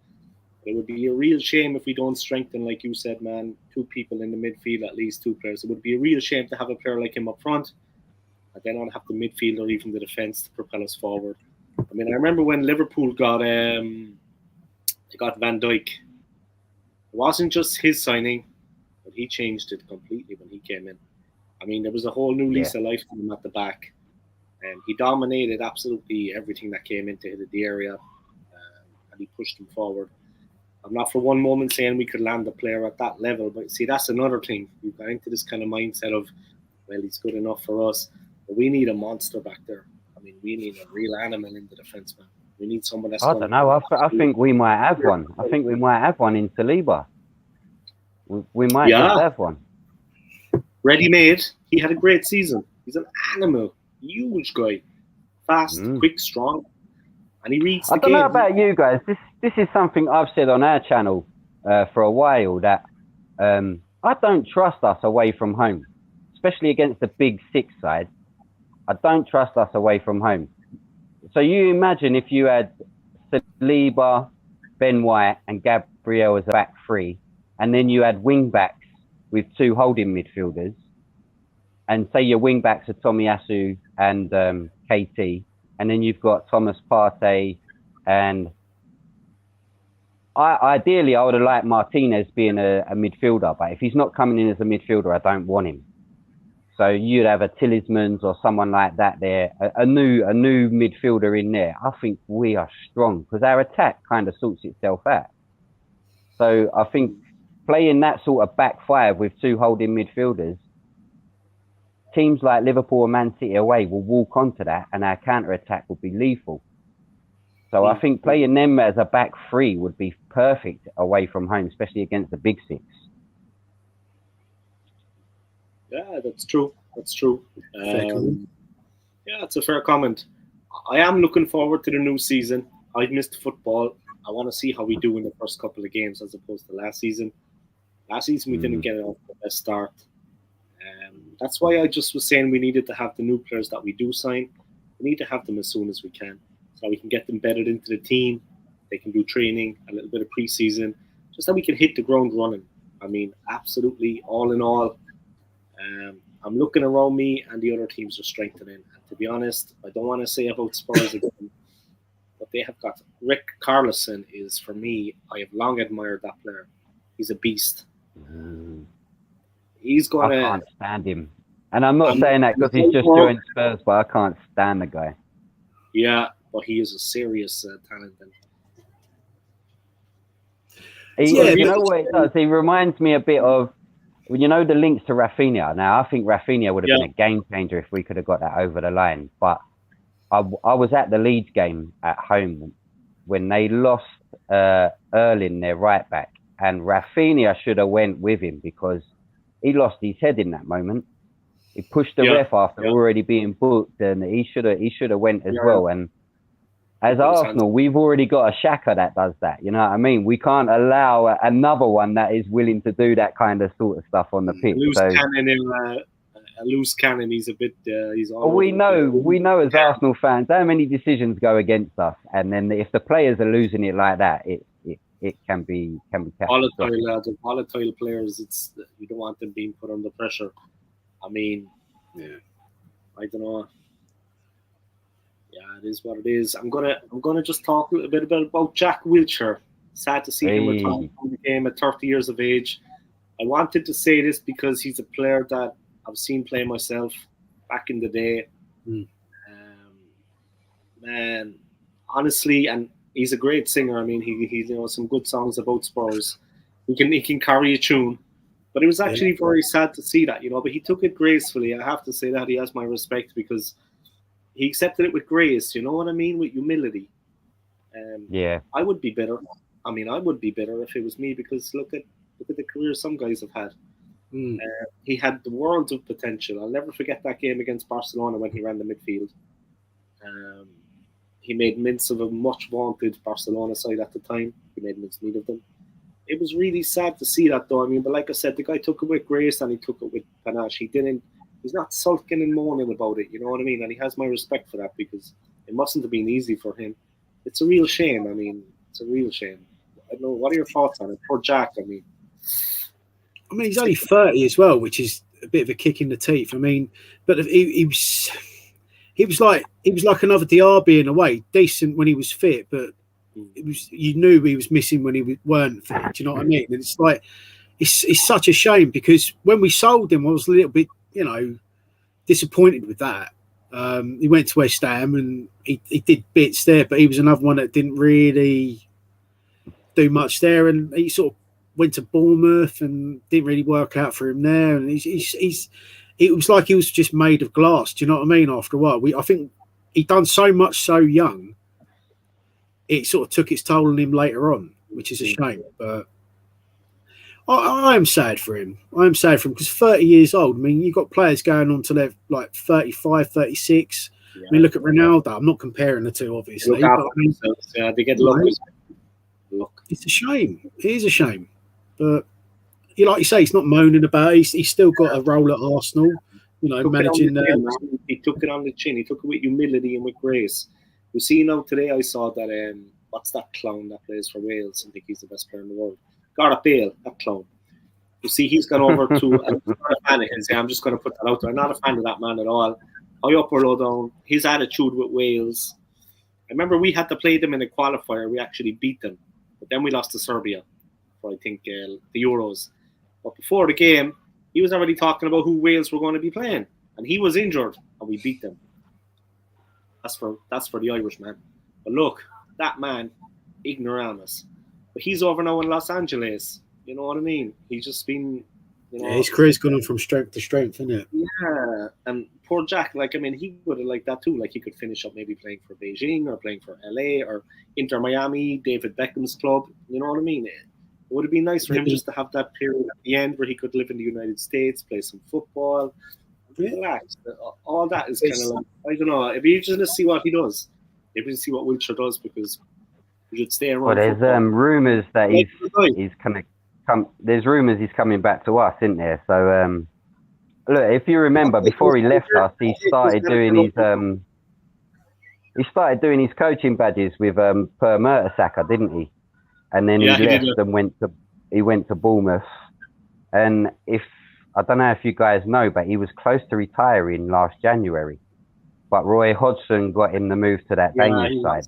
It would be a real shame if we don't strengthen, like you said, man, 2 people in the midfield, at least 2 players. It would be a real shame to have a player like him up front. And then not have the midfield or even the defence to propel us forward. I mean, I remember when Liverpool got Van Dijk. It wasn't just his signing, but he changed it completely when he came in. I mean, there was a whole new lease of life for him at the back. And he dominated absolutely everything that came into the area. And he pushed them forward. I'm not for one moment saying we could land a player at that level. But see, that's another thing. We've got into this kind of mindset of, well, he's good enough for us. But we need a monster back there. I mean, we need a real animal in the defence, man. We need someone that's... I don't know. I think we might have one. I think we might have one in Saliba. We might just have one. Ready-made. He had a great season. He's an animal. Huge guy. Fast, quick, strong. And he reads the game. I don't know about you guys. This is something I've said on our channel for a while, that I don't trust us away from home, especially against the big 6 side. I don't trust us away from home. So you imagine if you had Saliba, Ben White and Gabriel as a back 3, and then you had wing backs with 2 holding midfielders, and say your wing backs are Tomiyasu and KT, and then you've got Thomas Partey, and ideally I would have liked Martinez being a midfielder, but if he's not coming in as a midfielder, I don't want him. So you'd have a Talisman's or someone like that there, a new midfielder in there. I think we are strong because our attack kind of sorts itself out. So I think playing that sort of back 5 with 2 holding midfielders, teams like Liverpool and Man City away will walk onto that, and our counter-attack will be lethal. So I think playing them as a back 3 would be perfect away from home, especially against the big 6. Yeah, that's true. That's true. Yeah, it's a fair comment. I am looking forward to the new season. I've missed football. I want to see how we do in the first couple of games as opposed to last season. Last season, we didn't get off the best start. That's why I just was saying we needed to have the new players that we do sign. We need to have them as soon as we can so we can get them bedded into the team. They can do training, a little bit of preseason, just so we can hit the ground running. I mean, absolutely, all in all, I'm looking around me and the other teams are strengthening. And to be honest, I don't want to say about Spurs again, but they have got Rick Carlison is, for me, I have long admired that player. He's a beast. He's going I can't stand him. And I'm not saying that because he's just joined Spurs, but I can't stand the guy. Yeah, but he is a serious talent. You know what it does? He reminds me a bit of, you know, the links to Rafinha. Now, I think Rafinha would have been a game changer if we could have got that over the line. But I was at the Leeds game at home when they lost Erling, their right back, and Rafinha should have went with him because he lost his head in that moment. He pushed the ref after already being booked, and he should have went as well. And as Arsenal, we've already got a Xhaka that does that. You know what I mean? We can't allow another one that is willing to do that kind of sort of stuff on the pitch. Loose cannon a loose cannon. He's a bit. He's all. We know as Arsenal fans how many decisions go against us, and then if the players are losing it like that, it can be volatile players. It's you don't want them being put under pressure. I mean, Yeah. I don't know. Yeah, it is what it is. I'm gonna just talk a little bit about Jack Wilshere. Sad to see him retire from the game at 30 years of age. I wanted to say this because he's a player that I've seen play myself back in the day. Man, honestly, and he's a great singer. I mean, he some good songs about Spurs. He can carry a tune, but it was actually very sad to see that, But he took it gracefully. I have to say that he has my respect because he accepted it with grace. You know what I mean? With humility. I would be bitter. I mean, I would be bitter if it was me because look at the career some guys have had. He had the world of potential. I'll never forget that game against Barcelona when he ran the midfield. He made mince of a much vaunted Barcelona side at the time. He made mincemeat of them. It was really sad to see that, though. I mean, but like I said, the guy took it with grace and he took it with panache. He's not sulking and moaning about it. You know what I mean? And he has my respect for that because it mustn't have been easy for him. It's a real shame. I mean, it's a real shame. I don't know. What are your thoughts on it? Poor Jack. I mean, he's only 30 as well, which is a bit of a kick in the teeth. I mean, but he was like another Diaby in a way, decent when he was fit, but you knew he was missing when he weren't fit. Do you know what I mean? And it's like it's such a shame because when we sold him, I was a little bit disappointed with that. He went to West Ham and he did bits there, but he was another one that didn't really do much there, and he sort of went to Bournemouth and didn't really work out for him there. And it was like he was just made of glass. Do you know what I mean? After a while, I think he'd done so much so young. It sort of took its toll on him later on, which is a shame. But I am sad for him. I am sad for him because 30 years old. I mean, you've got players going on to their like 35, 36. Yeah. I mean, look at Ronaldo. I'm not comparing the two, obviously. But, they get look. It's a shame. It is a shame. But like you say, he's not moaning about it. He's still got a role at Arsenal, managing. He took it on the chin. He took it with humility and with grace. You see, today I saw that, what's that clown that plays for Wales? I think he's the best player in the world. Gareth Bale, that clown. You see, he's gone over to, I'm not a fan of his, I'm just going to put that out there. I'm not a fan of that man at all. High up or low down, his attitude with Wales. I remember we had to play them in a qualifier. We actually beat them. But then we lost to Serbia for, I think, the Euros. But before the game, he was already talking about who Wales were going to be playing. And he was injured, and we beat them. That's for the Irishman. But look, that man, ignoramus. But he's over now in Los Angeles. You know what I mean? He's just been... his career's gone on from strength to strength, isn't it? Yeah. And poor Jack, he would have liked that too. Like, he could finish up maybe playing for Beijing or playing for LA or Inter Miami, David Beckham's club. You know what I mean? It would have been nice for him just to have that period at the end where he could live in the United States, play some football, relax. All that is kind of like, I don't know. It'd be interesting to see what he does. It'd be interesting to see what Wilshere does because he should stay around. Well, there's rumours that he's kind of come. There's rumours he's coming back to us, isn't there? So look, if you remember, before he left us, he started doing his coaching badges with Per Mertesacker, didn't he? And then he left and went to Bournemouth. And I don't know if you guys know, but he was close to retiring last January. But Roy Hodgson got him the move to that Danish side.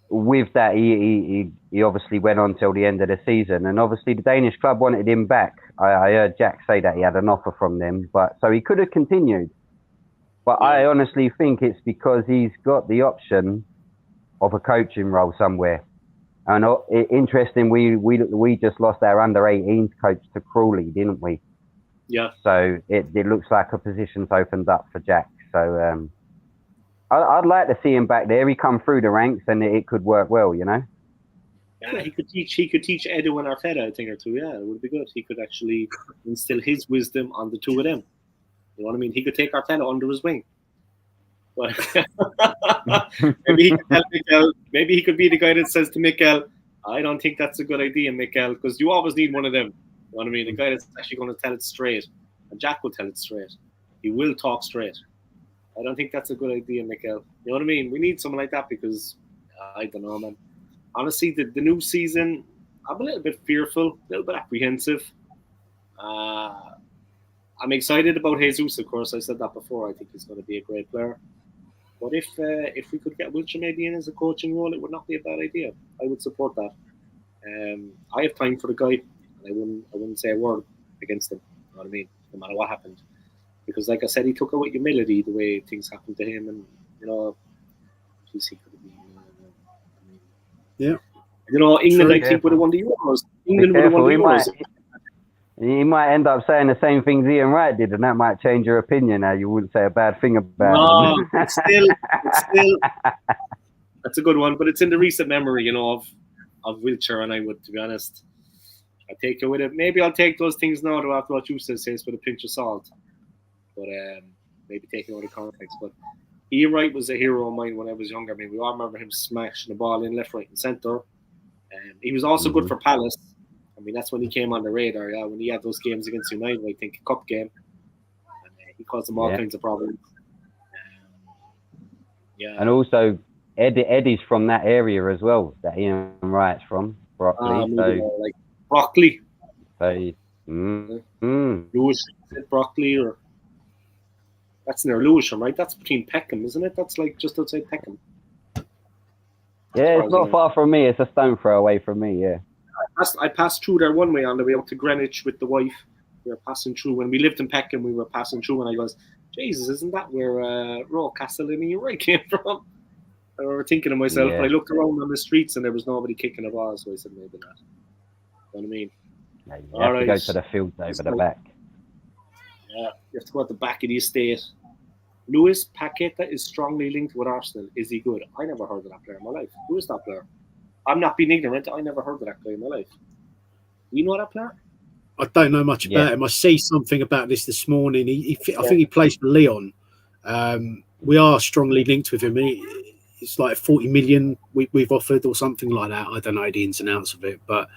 With that, he obviously went on till the end of the season. And obviously the Danish club wanted him back. I heard Jack say that he had an offer from them. So he could have continued. But I honestly think it's because he's got the option of a coaching role somewhere. And interesting, we just lost our under-18s coach to Crawley, didn't we? Yeah. So it looks like a position's opened up for Jack. So I'd like to see him back there. He come through the ranks, and it could work well, Yeah, he could teach Edu and Arteta a thing or two. Yeah, it would be good. He could actually instill his wisdom on the two of them. You know what I mean? He could take Arteta under his wing. But maybe he could tell Mikel, maybe he could be the guy that says to Mikel, I don't think that's a good idea, Mikel, because you always need one of them. You know what I mean? A guy that's actually going to tell it straight. And Jack will tell it straight. He will talk straight. I don't think that's a good idea, Mikel. You know what I mean? We need someone like that because, I don't know, man. Honestly, the new season, I'm a little bit fearful, a little bit apprehensive. I'm excited about Jesus, of course. I said that before. I think he's going to be a great player. But if we could get Wilshere maybe in as a coaching role, it would not be a bad idea. I would support that. I have time for the guy, and I wouldn't say a word against him. You know what I mean? No matter what happened, because like I said, he took it with humility the way things happened to him, and he could have been. Yeah. England, True, I think, would have won the Euros. England would have won the Euros. He might end up saying the same things Ian Wright did, and that might change your opinion. Now you wouldn't say a bad thing about him. It's still that's a good one, but it's in the recent memory, of Wilshere, and I would, to be honest, I take it with it. Maybe I'll take those things now after what you says with a pinch of salt, but maybe taking out of context. But Ian Wright was a hero of mine when I was younger. I mean, we all remember him smashing the ball in left, right, and centre. He was also good for Palace. I mean, that's when he came on the radar. Yeah, when he had those games against United, I think a cup game, and he caused them all kinds of problems. And also Eddie's from that area as well. That Ian Wright's from Brockley. Like Brockley. So, Lewis, Brockley, or that's near Lewisham, right? That's between Peckham, isn't it? That's like just outside Peckham. Yeah, it's not far from me. It's a stone throw away from me. Yeah. I passed through there one way on the way up to Greenwich with the wife. We were passing through when we lived in Peckham. We were passing through, and I goes, "Jesus, isn't that where Rocastle and Ian Wright came from?" I remember thinking to myself. I looked around on the streets, and there was nobody kicking a ball. So I said, "Maybe not." You know what I mean? Yeah, you have to go to the fields over the back. Yeah, you have to go at the back of the estate. Luis Paqueta is strongly linked with Arsenal. Is he good? I never heard of that player in my life. Who is that player? I'm not being ignorant. I never heard of that guy in my life. Do you know that player? I don't know much about him. I see something about this morning. I think he plays for Leon. We are strongly linked with him. It's like 40 million we've offered or something like that. I don't know the ins and outs of it, but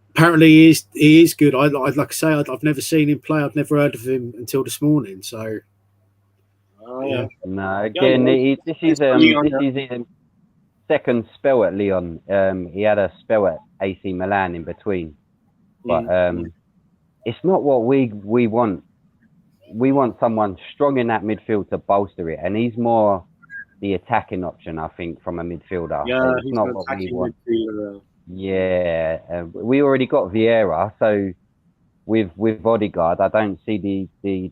apparently he is good. I'd like to say I've never seen him play. I've never heard of him until this morning. So, no. Again, this is his second spell at Leon. He had a spell at AC Milan in between, but it's not what we want. We want someone strong in that midfield to bolster it, and he's more the attacking option, I think, from a midfielder. Yeah, it's he's not an what we attacking want. midfielder. Yeah, we already got Vieira, so with Odegaard, I don't see the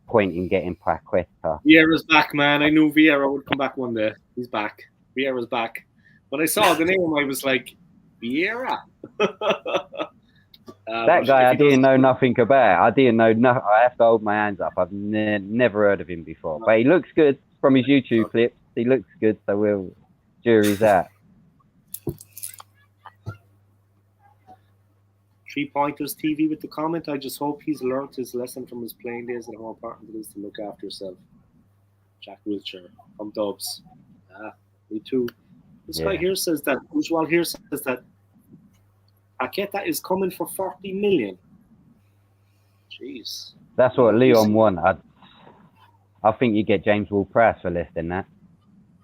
point in getting Paqueta. Vieira's back, man. I knew Vieira would come back one day. He's back. Vieira's back. When I saw the name, I was like, Vieira. That guy, I didn't know nothing about. I didn't know nothing. I have to hold my hands up. I've never heard of him before. But he looks good from his YouTube clips. He looks good, so jury's out. 3 Pointers TV with the comment. I just hope he's learnt his lesson from his playing days and how important it is to look after yourself. Jack Wilshere from Dubs. Me too. This guy here says that. Ujwal here says that Paqueta is coming for 40 million. Jeez. That's what Leon won. I think you get James Ward-Prowse for less than that.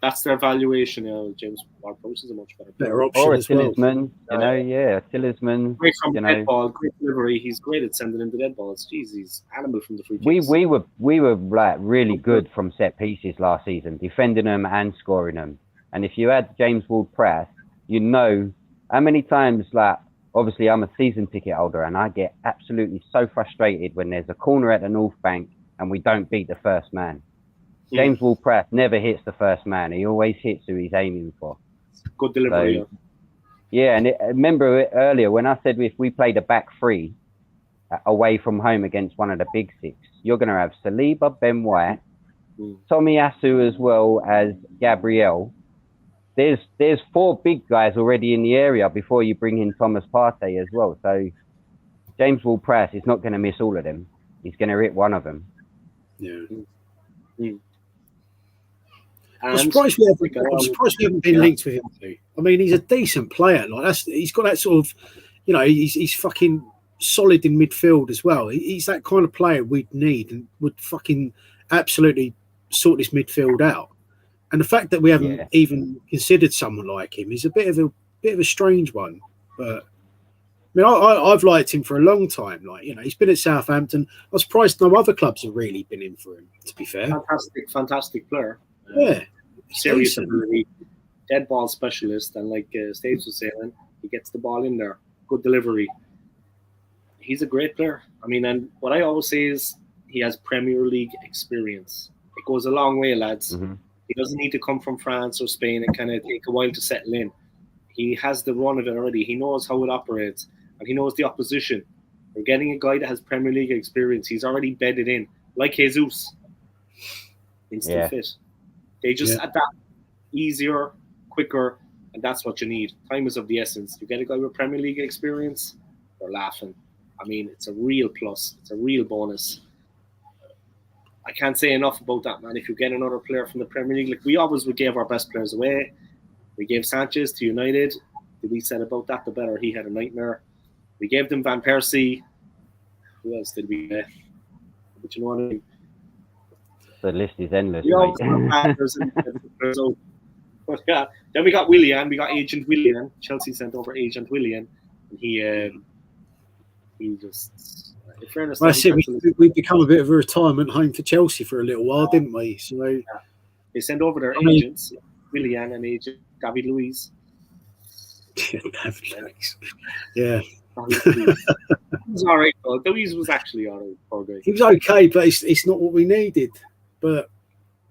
That's their valuation. James Ward-Prowse is a much better option or a as well. Tillsman, Tillsman. Great from the dead ball, great delivery. He's great at sending in the dead balls. Jeez, he's animal from the free kicks. We were like really good from set pieces last season, defending them and scoring them. And if you had James Ward-Prowse, you know how many times, like, obviously I'm a season ticket holder and I get absolutely so frustrated when there's a corner at the North Bank and we don't beat the first man. James Ward-Prowse never hits the first man. He always hits who he's aiming for. Good delivery. So, and remember earlier when I said if we played a back three away from home against one of the big six, you're going to have Saliba, Ben White, Tommy Asu as well as Gabriel. There's 4 big guys already in the area before you bring in Thomas Partey as well. So James Ward-Prowse is not going to miss all of them. He's going to hit one of them. Yeah. I'm surprised we haven't been linked with him too. I mean, he's a decent player. Like he's got that sort of, he's fucking solid in midfield as well. He's that kind of player we'd need and would fucking absolutely sort this midfield out. And the fact that we haven't even considered someone like him is a bit of a strange one. But I mean, I've liked him for a long time. Like, you know, he's been at Southampton. I'm surprised no other clubs have really been in for him, to be fair. Fantastic player. Yeah. Serious ability, dead ball specialist, and like Staves was saying, he gets the ball in there. Good delivery. He's a great player. I mean, and what I always say is he has Premier League experience. It goes a long way, lads. Mm-hmm. He doesn't need to come from France or Spain and kind of take a while to settle in. He has the run of it already. He knows how it operates, and he knows the opposition. We're getting a guy that has Premier League experience. He's already bedded in, like Jesus. Instant fit. They just adapt easier, quicker, and that's what you need. Time is of the essence. You get a guy with Premier League experience, they're laughing. I mean, it's a real plus. It's a real bonus. I can't say enough about that, man. If you get another player from the Premier League, like we always would give our best players away. We gave Sanchez to United. The least said about that, the better. He had a nightmare. We gave them Van Persie. Who else did we get? But you know what I mean? The list is endless. But yeah, then we got Willian. We got Agent Willian. Chelsea sent over Agent Willian, and he just. In fairness, I said we've become a bit of a retirement home for Chelsea for a little while, didn't we? So they send over their agents, Willian and Agent David Luiz. David Luiz. Yeah. He was all right, though. Luiz was actually all right. Poor guy. He was okay, but it's not what we needed. But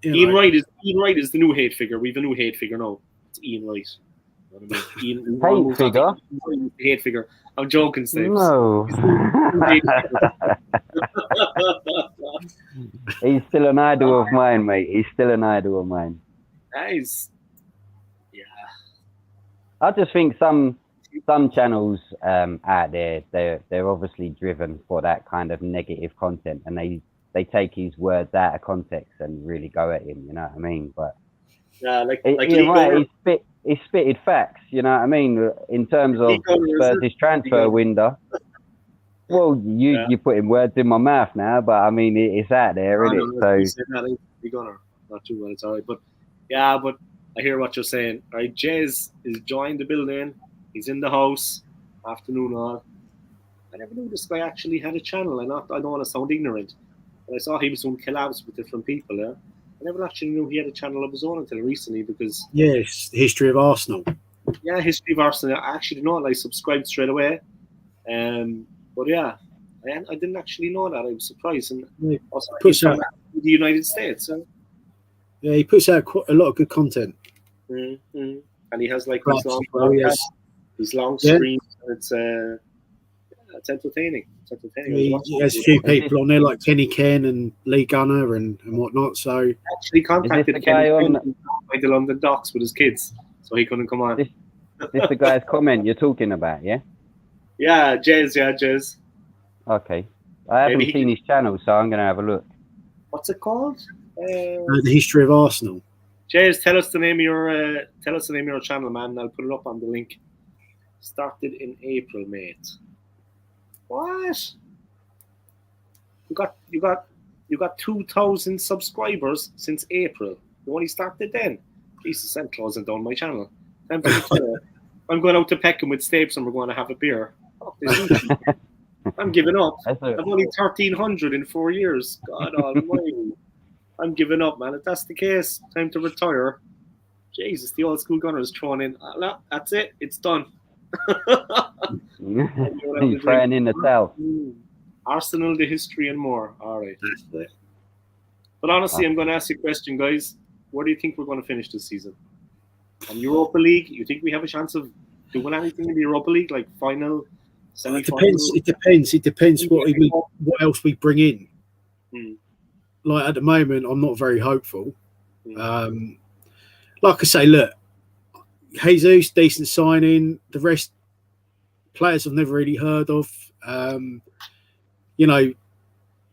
Ian Wright is the new hate figure. We have a new hate figure now. It's Ian Wright. You know what I mean? Hate figure? Hate figure. I'm joking, Steve. No. He's still an idol of mine, mate. He's still an idol of mine. Nice. Yeah. I just think some channels out there, they're obviously driven for that kind of negative content, and they take his words out of context and really go at him. You know what I mean? But yeah, you're right. He spitted facts. You know what I mean? In terms of Spurs' transfer window. Well, you're putting words in my mouth now, but I mean it's out there, isn't it? So not too well, it's all right. But yeah, but I hear what you're saying. All right, Jez is joined the building. He's in the house. Afternoon all. I never knew this guy actually had a channel. I don't want to sound ignorant, but I saw he was doing collabs with different people. Yeah? I never actually knew he had a channel of his own until recently because... Yes, the history of Arsenal. Yeah, history of Arsenal. I actually didn't know it. I subscribed straight away. But yeah, I didn't actually know that. I was surprised. And also, he's from the United States. So. Yeah, he puts out quite a lot of good content. Mm-hmm. And he has like his long yeah. streams. It's entertaining. It's entertaining. He has a few people on there like Kenny Ken and Lee Gunner and whatnot. So I actually contacted Kenny Ken by the London docks with his kids, so he couldn't come on. This the guy's comment you're talking about, yeah? Yeah, Jez. Okay. I haven't seen his channel, so I'm going to have a look. What's it called? The history of Arsenal. Jez, tell us the name of your channel, man. I'll put it up on the link. Started in April, mate. What? You got 2,000 subscribers since April. You only started then. Jesus, I'm closing down my channel. I'm going out to Peckham with Stapes and we're going to have a beer. I'm giving up. I've only 1,300 in 4 years. God almighty. I'm giving up, man. If that's the case, time to retire. Jesus, the old school gunner is thrown in. That's it. It's done. He's throwing in the towel. Arsenal, the history, and more. All right. But honestly, I'm going to ask you a question, guys. Where do you think we're going to finish this season? And Europa League, you think we have a chance of doing anything in the Europa League, like final, semi-final? It depends what else we bring in. Like at the moment, I'm not very hopeful. Like I say, look, Jesus, decent signing. The rest, players I've never really heard of. You know,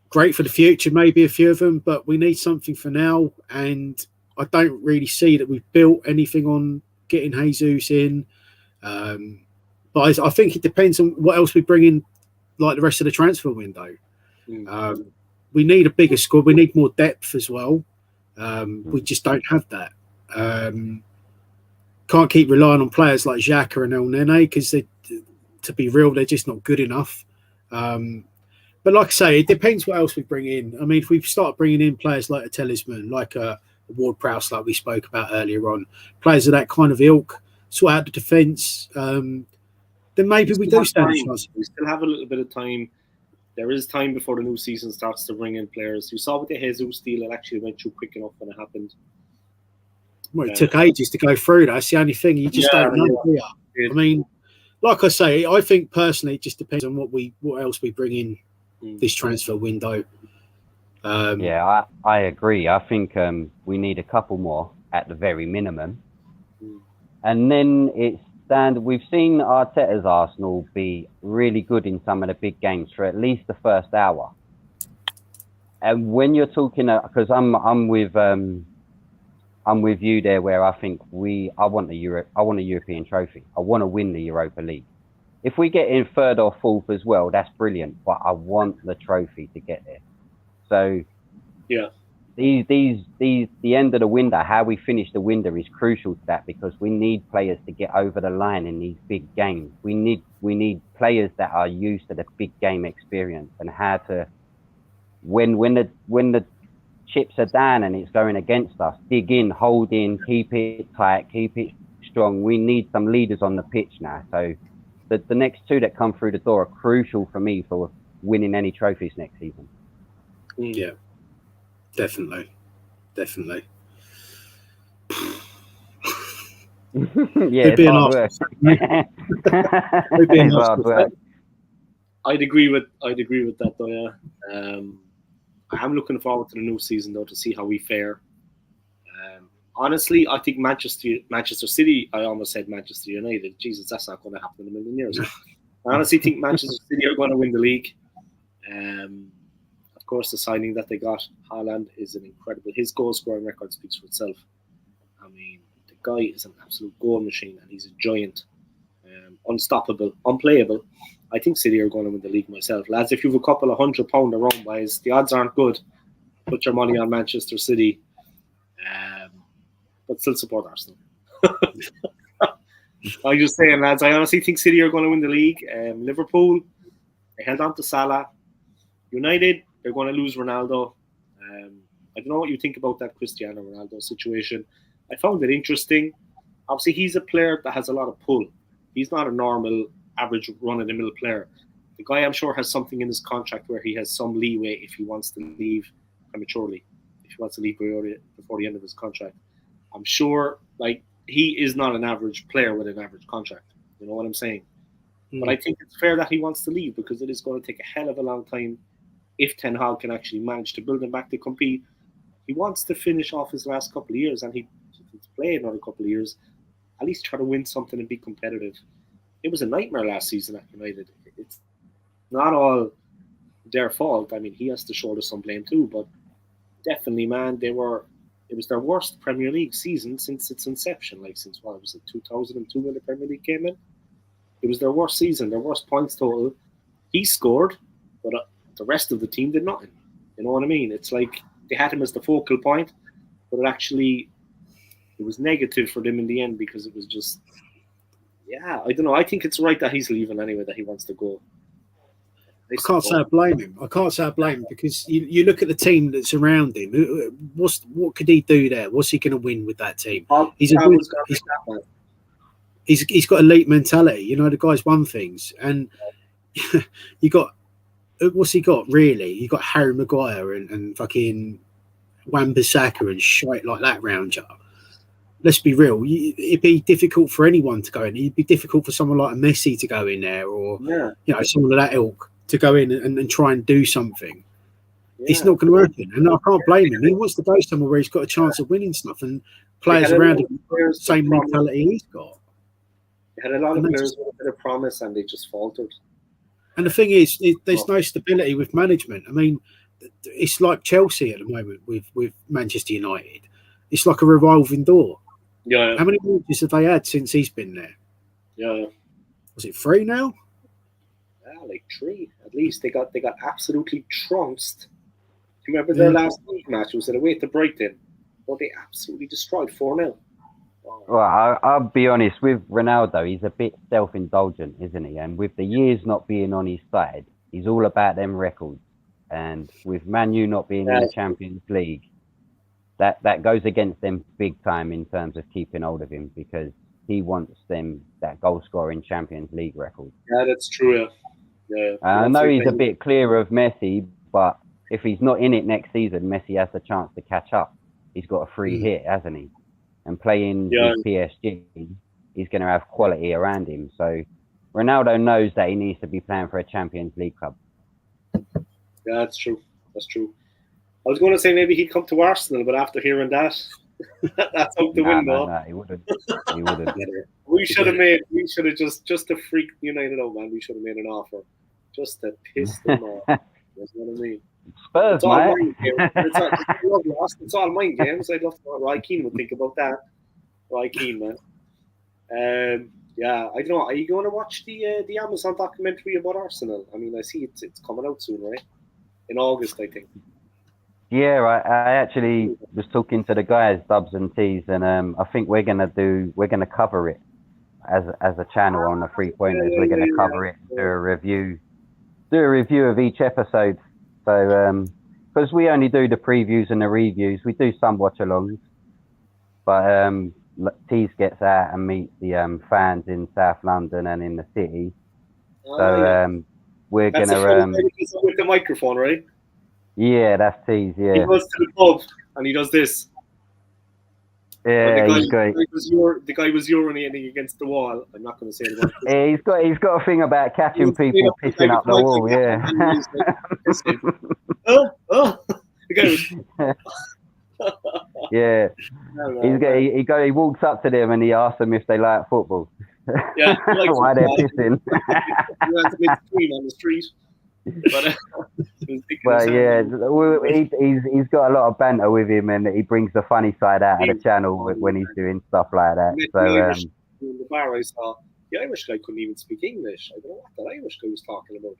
great for the future, maybe a few of them, but we need something for now. And I don't really see that we've built anything on getting Jesus in. But I think it depends on what else we bring in like the rest of the transfer window. Mm. We need a bigger squad. We need more depth as well. We just don't have that. Can't keep relying on players like Xhaka and El Nene because, to be real, they're just not good enough. But like I say, it depends what else we bring in. I mean, if we start bringing in players like a Talisman, like a Ward-Prowse, like we spoke about earlier on, players of that kind of ilk, sort out the defence, then maybe we do stand a chance. We still have a little bit of time. There is time before the new season starts to bring in players. You saw with the Jesus deal, it actually went through quick enough when it happened. Well, it took ages to go through. That's the only thing. You just don't know. I mean, like I say, I think personally, it just depends on what else we bring in this transfer window. Yeah, I agree. I think we need a couple more at the very minimum, and then it's standard. We've seen Arteta's Arsenal be really good in some of the big games for at least the first hour. And when you're talking, because I'm with you there, where I think I want a European trophy. I want to win the Europa League. If we get in third or fourth as well, that's brilliant. But I want the trophy to get there. So yeah, the end of the window, how we finish the window is crucial to that, because we need players to get over the line in these big games. We need players that are used to the big game experience and how to when the chips are down and it's going against us, dig in, hold in, keep it tight, keep it strong. We need some leaders on the pitch now. So the next two that come through the door are crucial for me for winning any trophies next season. Yeah, definitely. Yeah, it's hard work. It's hard work. I'd agree with that though. Yeah. I'm looking forward to the new season though, to see how we fare. Honestly, I think Manchester City. I almost said Manchester United. Jesus, that's not going to happen in a million years. I honestly think Manchester City are going to win the league. Of course, the signing that they got, Haaland, is an incredible. His goal scoring record speaks for itself. I mean, the guy is an absolute goal machine, and he's a giant, unstoppable, unplayable. I think City are going to win the league myself. Lads, if you have a couple of £100 around, wise, the odds aren't good. Put your money on Manchester City, but still support Arsenal. I'm just saying, lads, I honestly think City are going to win the league. Liverpool, they held on to Salah. United, they're going to lose Ronaldo. I don't know what you think about that Cristiano Ronaldo situation. I found it interesting. Obviously, he's a player that has a lot of pull. He's not a normal, average, run-of-the-mill player. The guy, I'm sure, has something in his contract where he has some leeway if he wants to leave prematurely, if he wants to leave before the end of his contract. I'm sure, he is not an average player with an average contract. You know what I'm saying? But I think it's fair that he wants to leave, because it is going to take a hell of a long time if Ten Hag can actually manage to build him back to compete. He wants to finish off his last couple of years, and he's played another couple of years, at least try to win something and be competitive. It was a nightmare last season at United. It's not all their fault. I mean, he has to shoulder some blame too, but definitely, man, it was their worst Premier League season since its inception, since, what was it, 2002 when the Premier League came in? It was their worst season, their worst points total. He scored, but the rest of the team did nothing. You know what I mean? It's like they had him as the focal point, but it was negative for them in the end, because it was just, I don't know. I think it's right that he's leaving anyway, that he wants to go. I can't say I blame him. Because you look at the team that's around him. What could he do there? What's he going to win with that team? He's got elite mentality. You know, the guy's won things, and you got, what's he got really? You got Harry Maguire and fucking Wan-Bissaka and shite like that round you. Let's be real. It'd be difficult for anyone to go in. It'd be difficult for someone like a Messi to go in there, or someone of that ilk to go in and try and do something. It's not going to happen, and I can't blame him. He wants to go somewhere where he's got a chance of winning stuff, and players around him the same mentality he's got. They had a lot of players with a bit of promise, and they just faltered. And the thing is, there's no stability with management. I mean, it's like Chelsea at the moment with Manchester United. It's like a revolving door. Yeah. How many managers have they had since he's been there? Yeah. Was it 3 now? Yeah, like 3 at least. They got absolutely trounced. Do you remember their last league match? It was away to Brighton. Well, they absolutely destroyed 4-0. Wow. Well, I'll be honest with Ronaldo. He's a bit self-indulgent, isn't he? And with the years not being on his side, he's all about them records. And with Man U not being in the Champions League, that goes against them big time in terms of keeping hold of him, because he wants them that goal scoring Champions League record. Yeah, that's true. Yeah. I know he's a bit clear of Messi, but if he's not in it next season, Messi has a chance to catch up. He's got a free hit, hasn't he? And playing with PSG, he's going to have quality around him. So Ronaldo knows that he needs to be playing for a Champions League club. Yeah, that's true. That's true. I was going to say maybe he'd come to Arsenal, but after hearing that, that's out the window. No, he wouldn't. He wouldn't. We should have just to freak United out, man. We should have made an offer just to piss them off. That's what I mean. Spurs, it's all mate. It's all mind games. I'd love to know what Roy Keane would think about that. Roy Keane, man. Yeah, I don't know. Are you going to watch the Amazon documentary about Arsenal? I mean, I see it's coming out soon, right? In August, I think. Yeah, I actually was talking to the guys, Dubs and Tees, and I think we're gonna cover it as a channel on the Three Pointers. We're gonna cover it, do a review of each episode. So because we only do the previews and the reviews, we do some watch-alongs, but Tees gets out and meets the fans in South London and in the city. So we're that's gonna with the microphone, right? Yeah, that's Tees. Yeah, he goes to the pub and he does this. Yeah, he's great. The guy was urinating against the wall. I'm not going to say it. Yeah, he's got a thing about catching people pissing up the wall. Yeah. The guy was. Yeah. He walks up to them and he asks them if they like football. Yeah. Why they're pissing. He wants to make a scream on the street. But yeah, he's got a lot of banter with him, and he brings the funny side out of the channel when he's doing stuff like that. So in the bar, I saw the Irish guy couldn't even speak English. I don't know what that Irish guy was talking about.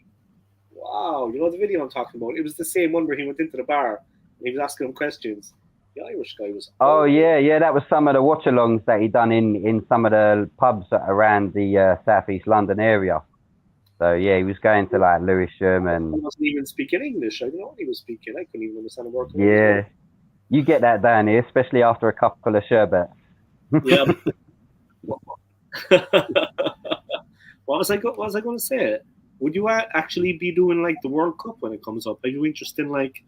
Wow, you know the video I'm talking about? It was the same one where he went into the bar and he was asking him questions. The Irish guy was. Oh yeah, that was some of the watch-alongs that he done in some of the pubs around the southeast London area. So yeah, he was going to like Lewisham and. He wasn't even speaking English. I don't know what he was speaking. I couldn't even understand a word. Yeah, you get that down here, especially after a couple of sherbets. Yeah. What was I going to say? Would you actually be doing like the World Cup when it comes up? Are you interested in like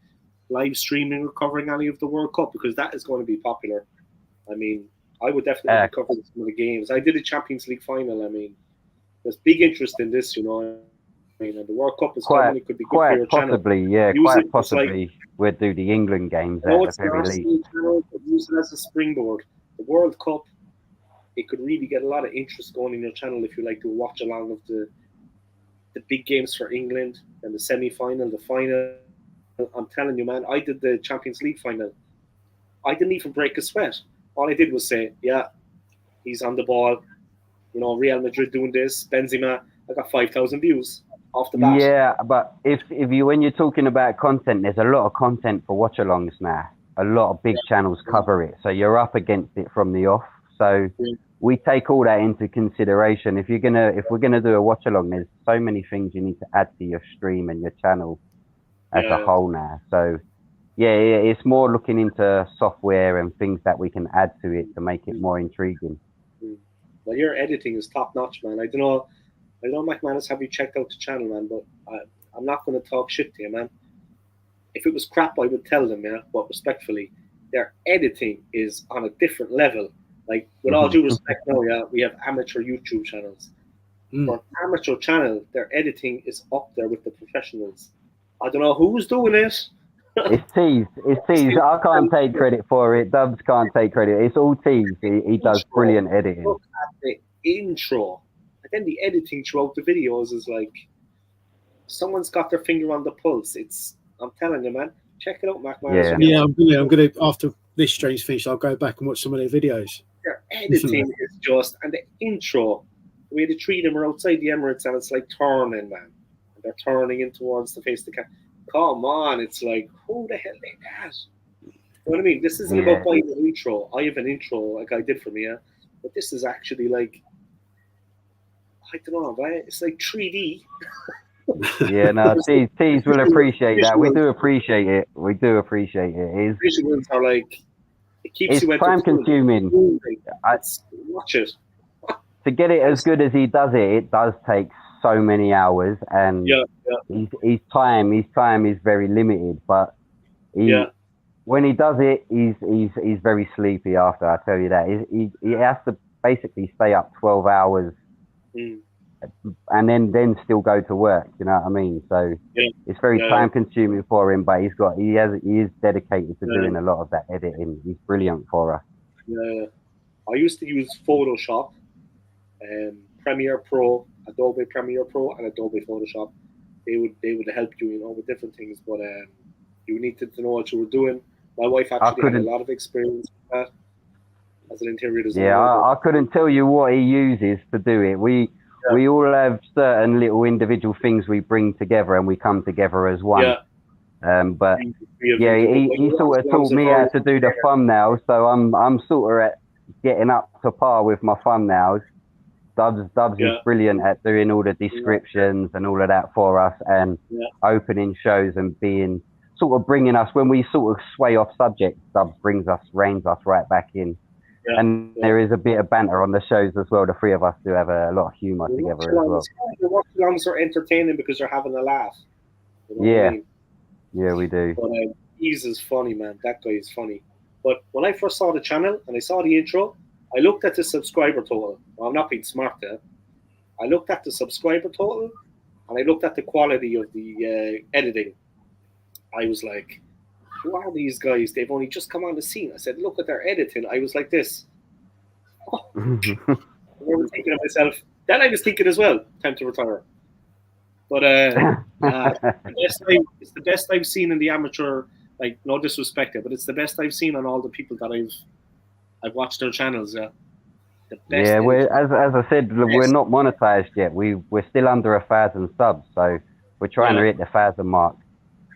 live streaming or covering any of the World Cup, because that is going to be popular? I mean, I would definitely be covering some of the games. I did a Champions League final. I mean, there's big interest in this, you know. I mean, and the World Cup is coming. It could be good for your possibly, channel. Yeah, quite possibly. We'll do the England games at the very least. Use it as a springboard. The World Cup, it could really get a lot of interest going in your channel if you like to watch along of the big games for England and the semi-final, the final. I'm telling you, man, I did the Champions League final. I didn't even break a sweat. All I did was say, yeah, he's on the ball. You know, Real Madrid doing this, Benzema. I got 5,000 views off the bat. Yeah, but when you're talking about content, there's a lot of content for watch-alongs now. A lot of big channels cover it, so you're up against it from the off. So we take all that into consideration. If we're gonna do a watch-along, there's so many things you need to add to your stream and your channel as a whole now. So yeah, it's more looking into software and things that we can add to it to make it more intriguing. Well, your editing is top notch, man. I don't know, McManus, have you checked out the channel, man? But I'm not going to talk shit to you, man. If it was crap, I would tell them, yeah. But respectfully, their editing is on a different level. Like, with all due respect, now, yeah, we have amateur YouTube channels. For an amateur channel, their editing is up there with the professionals. I don't know who's doing it. It's Tees. I can't take credit for it. Dubs can't take credit. It's all Tees. He does brilliant editing. Look at the intro. And then the editing throughout the videos is like, someone's got their finger on the pulse. I'm telling you, man. Check it out, McMahon. Yeah, I'm gonna after this stream's finished, I'll go back and watch some of their videos. Their editing is just, and the intro, the way the three of them are outside the Emirates and it's like turning, man. and they're turning in towards the face of the camera. Come on, it's like, who the hell did that? You know what I mean? This isn't about buying an intro. I have an intro like I did for me, but this is actually like, I don't know, right? It's like 3D. Yeah, no, T's will appreciate that. We do appreciate it. We do appreciate it. Visuals are like, it keeps you time consuming. Watch it. To get it as good as he does it, it does take so many hours, and his time is very limited. But when he does it, he's very sleepy after. I tell you that he has to basically stay up 12 hours. And then still go to work, you know what I mean? So it's very time consuming for him, but he is dedicated to doing a lot of that editing. He's brilliant for us. Yeah, I used to use Photoshop, Premiere Pro, Adobe Premiere Pro, and Adobe Photoshop. They would help you, you know, with different things, but you needed to know what you were doing. My wife actually had a lot of experience with that as an interior designer. Yeah, I couldn't tell you what he uses to do it. We all have certain little individual things we bring together, and we come together as one. But he sort of taught me how to do the thumbnails, so I'm sort of at getting up to par with my thumbnails. Dubs is brilliant at doing all the descriptions and all of that for us, and opening shows and being sort of bringing us when we sort of sway off subject. Dubs reins us right back in. And there is a bit of banter on the shows as well. The three of us do have a lot of humour together as well. The watch-alongs are entertaining because they're having a laugh. You know what I mean? Yeah, we do. But he's is funny, man. That guy is funny. But when I first saw the channel and I saw the intro, I looked at the subscriber total. Well, I'm not being smart there. I looked at the subscriber total and I looked at the quality of the editing. I was like, who are these guys? They've only just come on the scene. I said, look at their editing. I was like this. I was thinking of myself. Then I was thinking as well, time to retire. But it's the best I've seen in the amateur, like, no disrespect it, but it's the best I've seen on all the people that I've watched their channels. The best. Yeah, as I said, we're not monetized yet. We're still under 1,000 subs, so we're trying to hit the 1,000 mark.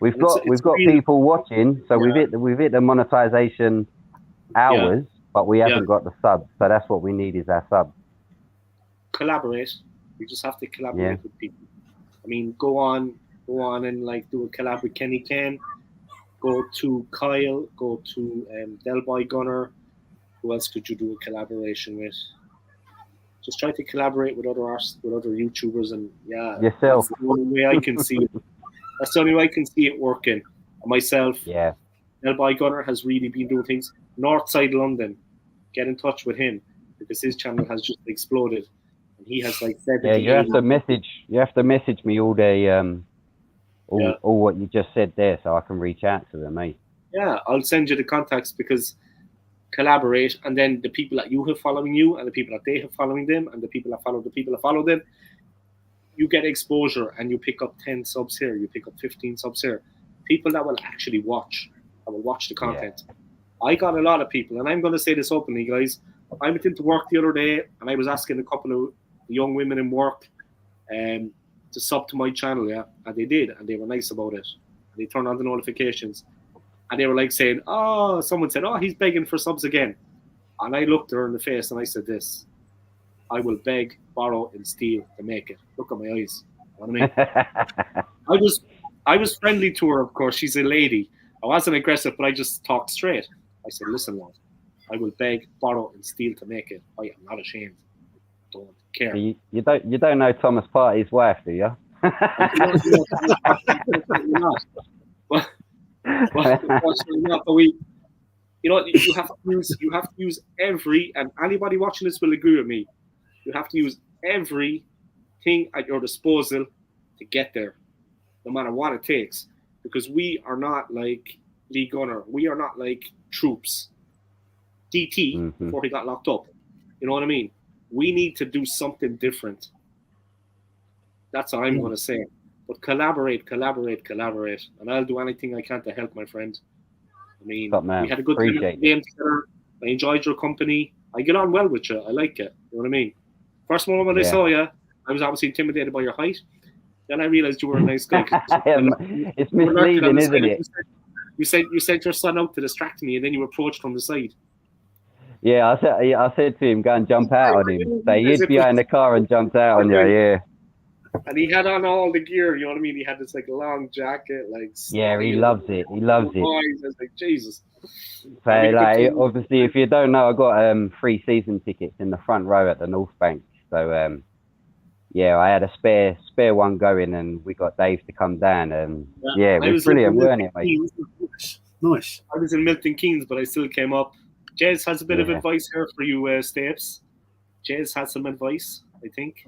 We've got people watching, so we've hit the monetization hours, but we haven't got the subs. So that's what we need is our subs. Collaborate. We just have to collaborate with people. I mean, go on and like do a collab with Kenny Ken. Go to Kyle. Go to Del Boy Gunner. Who else could you do a collaboration with? Just try to collaborate with other YouTubers and yourself. That's the only way I can see it. That's the only way I can see it working. Myself, Del Boy Gunner has really been doing things. Northside London, get in touch with him because his channel has just exploded, and he has like 70. Yeah, you have to message me all day, all what you just said there, so I can reach out to them, mate. Yeah, I'll send you the contacts because collaborate, and then the people that you have following you, and the people that they have following them, and the people that follow the people that follow them. You get exposure and you pick up 10 subs here, you pick up 15 subs here. People that will actually watch, the content. I got a lot of people, and I'm going to say this openly, guys. I went into work the other day and I was asking a couple of young women in work to sub to my channel, and they did, and they were nice about it. And they turned on the notifications. And they were like saying, someone said, he's begging for subs again. And I looked her in the face and I said this. I will beg, borrow, and steal to make it. Look at my eyes. You know what I mean? I was friendly to her, of course. She's a lady. I wasn't aggressive, but I just talked straight. I said, listen, lad, I will beg, borrow, and steal to make it. I am not ashamed. Don't care. You don't know Thomas Party's wife, do you? You have to use every, and anybody watching this will agree with me. You have to use everything at your disposal to get there, no matter what it takes. Because we are not like Lee Gunner. We are not like Troops. DT before he got locked up. You know what I mean? We need to do something different. That's what I'm going to say. But collaborate. And I'll do anything I can to help, my friend. I mean, we had a good time game together. I enjoyed your company. I get on well with you. I like it. You know what I mean? First moment I saw you, I was obviously intimidated by your height. Then I realized you were a nice guy. It's misleading, isn't it? You sent your son out to distract me, and then you approached from the side. Yeah, I said to him, go and jump out on him. So he hid behind the car and jumped out on you, yeah. And he had on all the gear, you know what I mean? He had this like long jacket, like. Yeah, he loves it. He loves it. I was like, Jesus. So, like, obviously, if you don't know, I got 3 season tickets in the front row at the North Bank. So, yeah, I had a spare one going, and we got Dave to come down, and yeah, it was brilliant, weren't it, mate? Nice. I was in Milton Keynes, but I still came up. Jez has a bit of advice here for you, Stapes. Jez has some advice, I think.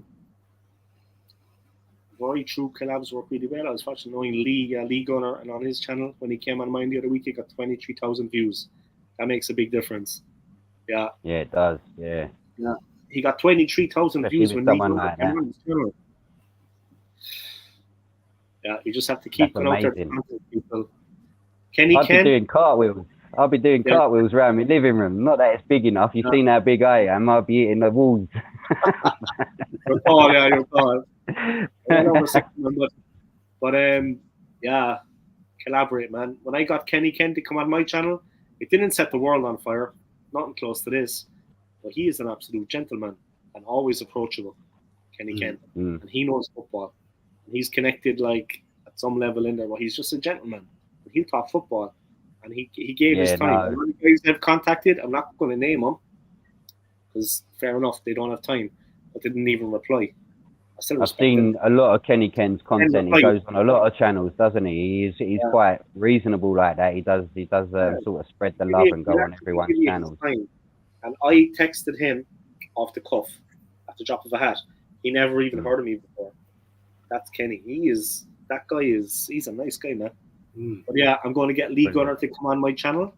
Very true collabs work really well. I was watching Lee Gunner, and on his channel, when he came on mine the other week, he got 23,000 views. That makes a big difference. Yeah. Yeah, it does. Yeah. Yeah. He got 23,000 views when Lee Gunner like came on his channel. Yeah, you just have to keep going out there to contact people. I'll be doing cartwheels. I'll be doing cartwheels around my living room. Not that it's big enough. You've seen how big I am. I'll be hitting the walls. You're tall, yeah, you're tall. But yeah, collaborate, man. When I got Kenny Ken to come on my channel, it didn't set the world on fire. Nothing close to this. But he is an absolute gentleman and always approachable, Kenny Ken. And he knows football. And he's connected like at some level in there, but he's just a gentleman. And he'll talk football. And he gave his time. The guys I've contacted, I'm not going to name them because fair enough, they don't have time, but they didn't even reply. I've seen a lot of Kenny Ken's content. He goes on a lot of channels, doesn't he? He's quite reasonable like that. He does sort of spread the love and go on everyone's channels. And I texted him off the cuff at the drop of a hat. He never even heard of me before. That's Kenny. He's a nice guy, man. But yeah, I'm going to get Lee Gunner to come on my channel.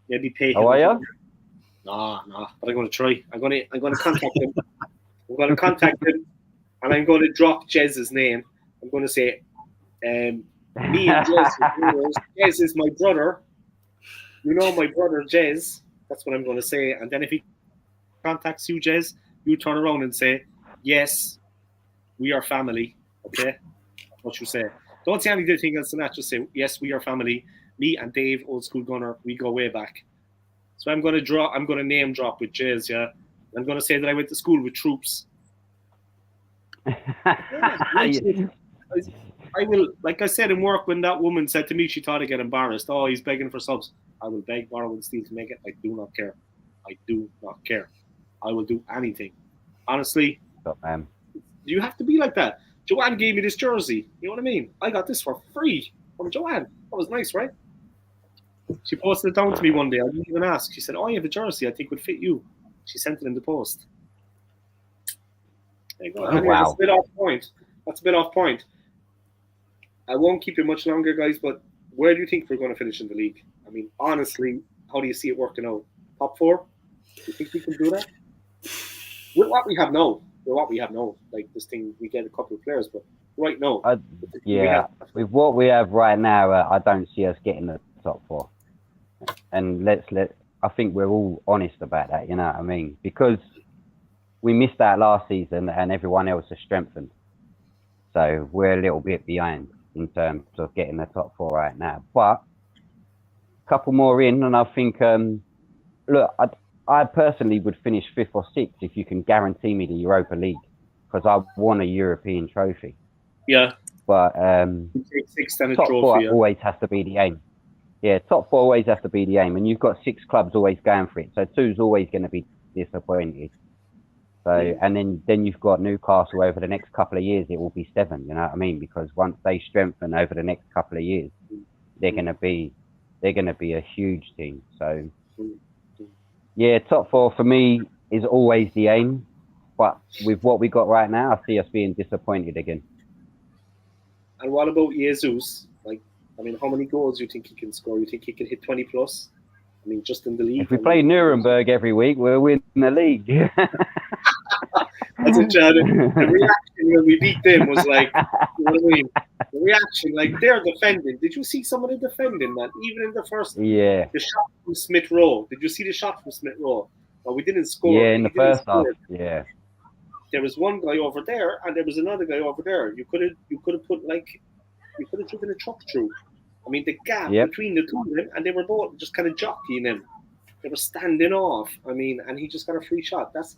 Maybe pay him. Oh, are you? Nah. But I'm going to try. I'm going to contact him. I'm going to contact him, and I'm going to drop Jez's name. I'm going to say, me and Jez. Jez is my brother. You know my brother Jez. That's what I'm going to say. And then if he contacts you, Jez, you turn around and say, yes, we are family. Okay, that's what you say. Don't say anything else than that. Just say, yes, we are family. Me and Dave, Old School Gunner, we go way back. So I'm going to name drop with Jez, yeah. I'm going to say that I went to school with Troops. I will, like I said in work, when that woman said to me, she thought I'd get embarrassed. Oh, he's begging for subs. I will beg, borrow, and steal to make it. I do not care. I will do anything. Honestly, you have to be like that. Joanne gave me this jersey. You know what I mean? I got this for free from Joanne. That was nice, right? She posted it down to me one day. I didn't even ask. She said, oh, you have a jersey I think would fit you. She sent it in the post. There you go. Oh, wow. That's a bit off point. I won't keep it much longer, guys, but where do you think we're going to finish in the league? I mean, honestly, how do you see it working out? Top 4? Do you think we can do that? With what we have now. Like this thing, we get a couple of players, but right now, with what we have right now, I don't see us getting the top 4. And I think we're all honest about that. You know what I mean? Because we missed out last season, and everyone else has strengthened, so we're a little bit behind in terms of getting the top 4 right now. But a couple more in, and I think, look, I personally would finish 5th or 6th if you can guarantee me the Europa League, because I want a European trophy. Yeah. But top 4 always has to be the aim. Yeah, top 4 always has to be the aim, and you've got 6 clubs always going for it. So 2's always going to be disappointed. So and then you've got Newcastle over the next couple of years. It will be 7. You know what I mean? Because once they strengthen over the next couple of years, they're going to be a huge team. So. Yeah, top 4 for me is always the aim, but with what we got right now, I see us being disappointed again. And what about Jesus? Like, I mean, how many goals do you think he can score? You think he can hit 20 plus? I mean, just in the league. If we play Nuremberg every week, we'll win the league. That's a Chad. The reaction when we beat them was like, you know what I mean? The reaction, like they're defending. Did you see somebody defending, man? Even in the first, the shot from Smith Rowe. Did you see the shot from Smith Rowe? Well, we didn't score. Yeah, in the first half. Yeah. there was one guy over there and there was another guy over there. You could have put like you could have driven a truck through. I mean, the gap between the two of them, and they were both just kind of jockeying him. They were standing off. I mean, and he just got a free shot. That's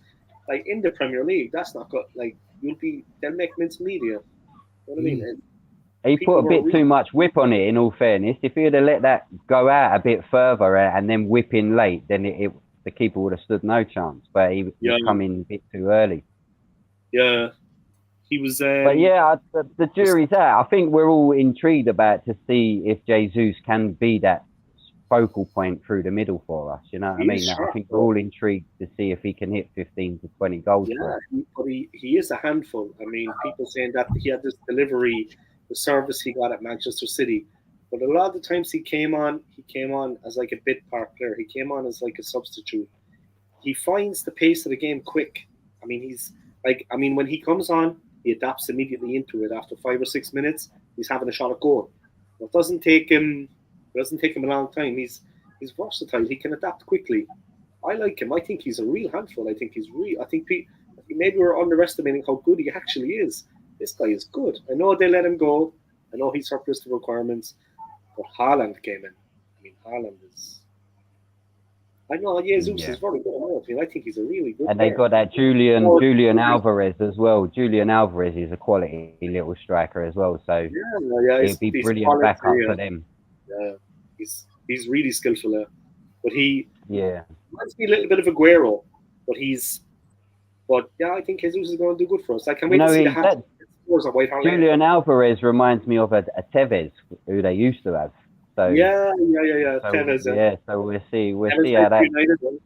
like in the Premier League. That's not good. Like they'll make mince media. You know what I mean? He put a bit too much whip on it, in all fairness. If he'd have let that go out a bit further and then whip in late, then the keeper would have stood no chance. But he come in a bit too early. Yeah, he was. But yeah, the jury's out. I think we're all intrigued about to see if Jesus can be that focal point through the middle for us. You know what I mean? I think we're all intrigued to see if he can hit 15 to 20 goals. Yeah, but he is a handful. I mean, people saying that he had this delivery, the service he got at Manchester City. But a lot of the times he came on as like a bit part player. He came on as like a substitute. He finds the pace of the game quick. I mean, when he comes on, he adapts immediately into it. After 5 or 6 minutes, he's having a shot at goal. It doesn't take him a long time. He's versatile. He can adapt quickly. I like him. I think he's a real handful. I think maybe we're underestimating how good he actually is. This guy is good. I know they let him go. I know he surplus the requirements. But Haaland came in. I mean, Haaland is... I know Jesus is very good. I think he's a really good player. They got that Julian Alvarez as well. Julian Alvarez is a quality little striker as well. So he'd be brilliant backup for them. Yeah, he's really skillful there. But he reminds me a little bit of Aguero. But I think Jesus is going to do good for us. I can't wait to see the scores at White Hart Lane. Julian Alvarez reminds me of a Tevez, who they used to have. So yeah. So, Tevez. So we'll see how that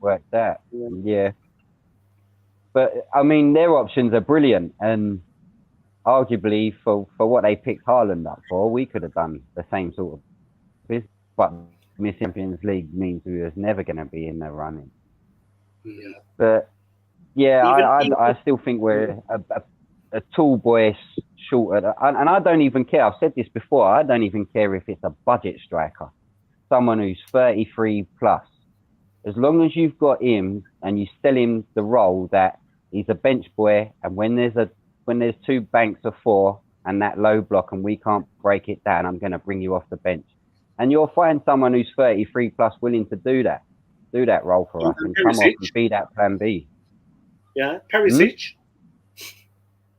works out. Yeah. But I mean, their options are brilliant, and arguably for what they picked Haaland up for, we could have done the same sort of business. But missing Champions League means we was never going to be in the running. Yeah. But I still think we're a tall boy short. And I don't even care. I've said this before. I don't even care if it's a budget striker, someone who's 33 plus. As long as you've got him and you sell him the role that he's a bench boy, and when there's 2 banks of 4 and that low block and we can't break it down, I'm going to bring you off the bench. And you'll find someone who's 33 plus willing to do that role for us and come off and be that plan B. Yeah, Perisic.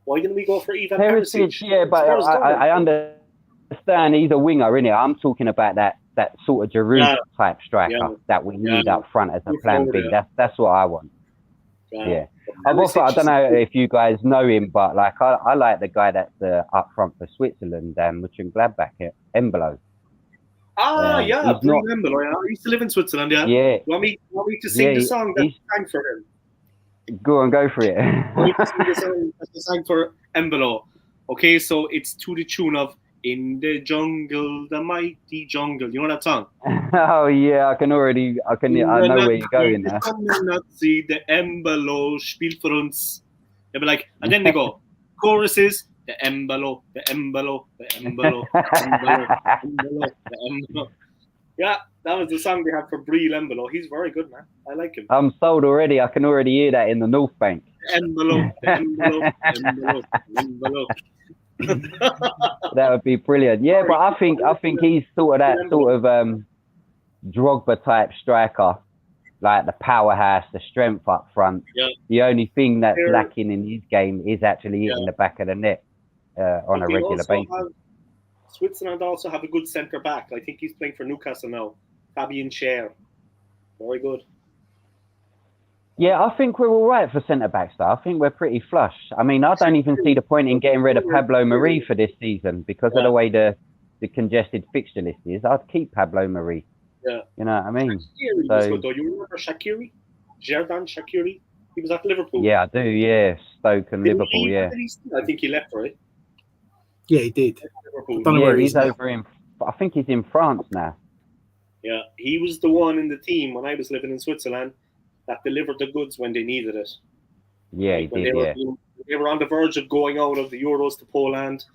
Why didn't we go for Ivan Perisic? Yeah, but I understand he's a winger, innit? I'm talking about that sort of Giroud type striker that we need up front as a plan B. That's what I want. Yeah. I don't know if you guys know him, but like I like the guy that's up front for Switzerland, Mönchengladbach, Embolo. Embolo. I used to live in Switzerland. Yeah. You want me to sing the song that sang for him? Go for it. the song for Embolo. Okay, so it's to the tune of "In the Jungle, the Mighty Jungle." You know that song? Oh yeah, I know where you're going now. See the Embolo spielt für uns. They'll be like, and then they go, choruses, the Embolo, the Embolo, the Embolo, the Embolo, the Embolo, the Embolo. Yeah, that was the song they had for Breel Embolo. He's very good, man. I like him. I'm sold already. I can already hear that in the North Bank. Embolo, Embolo, Embolo, Embolo. That would be brilliant. Yeah, but I think he's sort of that Drogba type striker, like the powerhouse, the strength up front. Yeah. The only thing that's lacking in his game is actually hitting the back of the net on a regular basis. Switzerland also have a good centre back. I think he's playing for Newcastle now. Fabian Schär. Very good. Yeah, I think we're all right for centre backs, though. I think we're pretty flush. I mean, I don't even see the point in getting rid of Pablo Mari for this season because of the way the congested fixture list is. I'd keep Pablo Mari. Yeah. You know what I mean? Shaqiri was good, though. You remember Shaqiri? Xherdan Shaqiri? He was at Liverpool. Yeah, I do, yeah. Stoke and Liverpool, yeah. I think he left, right? Yeah, he did. He's over in... I think he's in France now. Yeah, he was the one in the team when I was living in Switzerland that delivered the goods when they needed it. Yeah, he did, They were on the verge of going out of the Euros to Poland,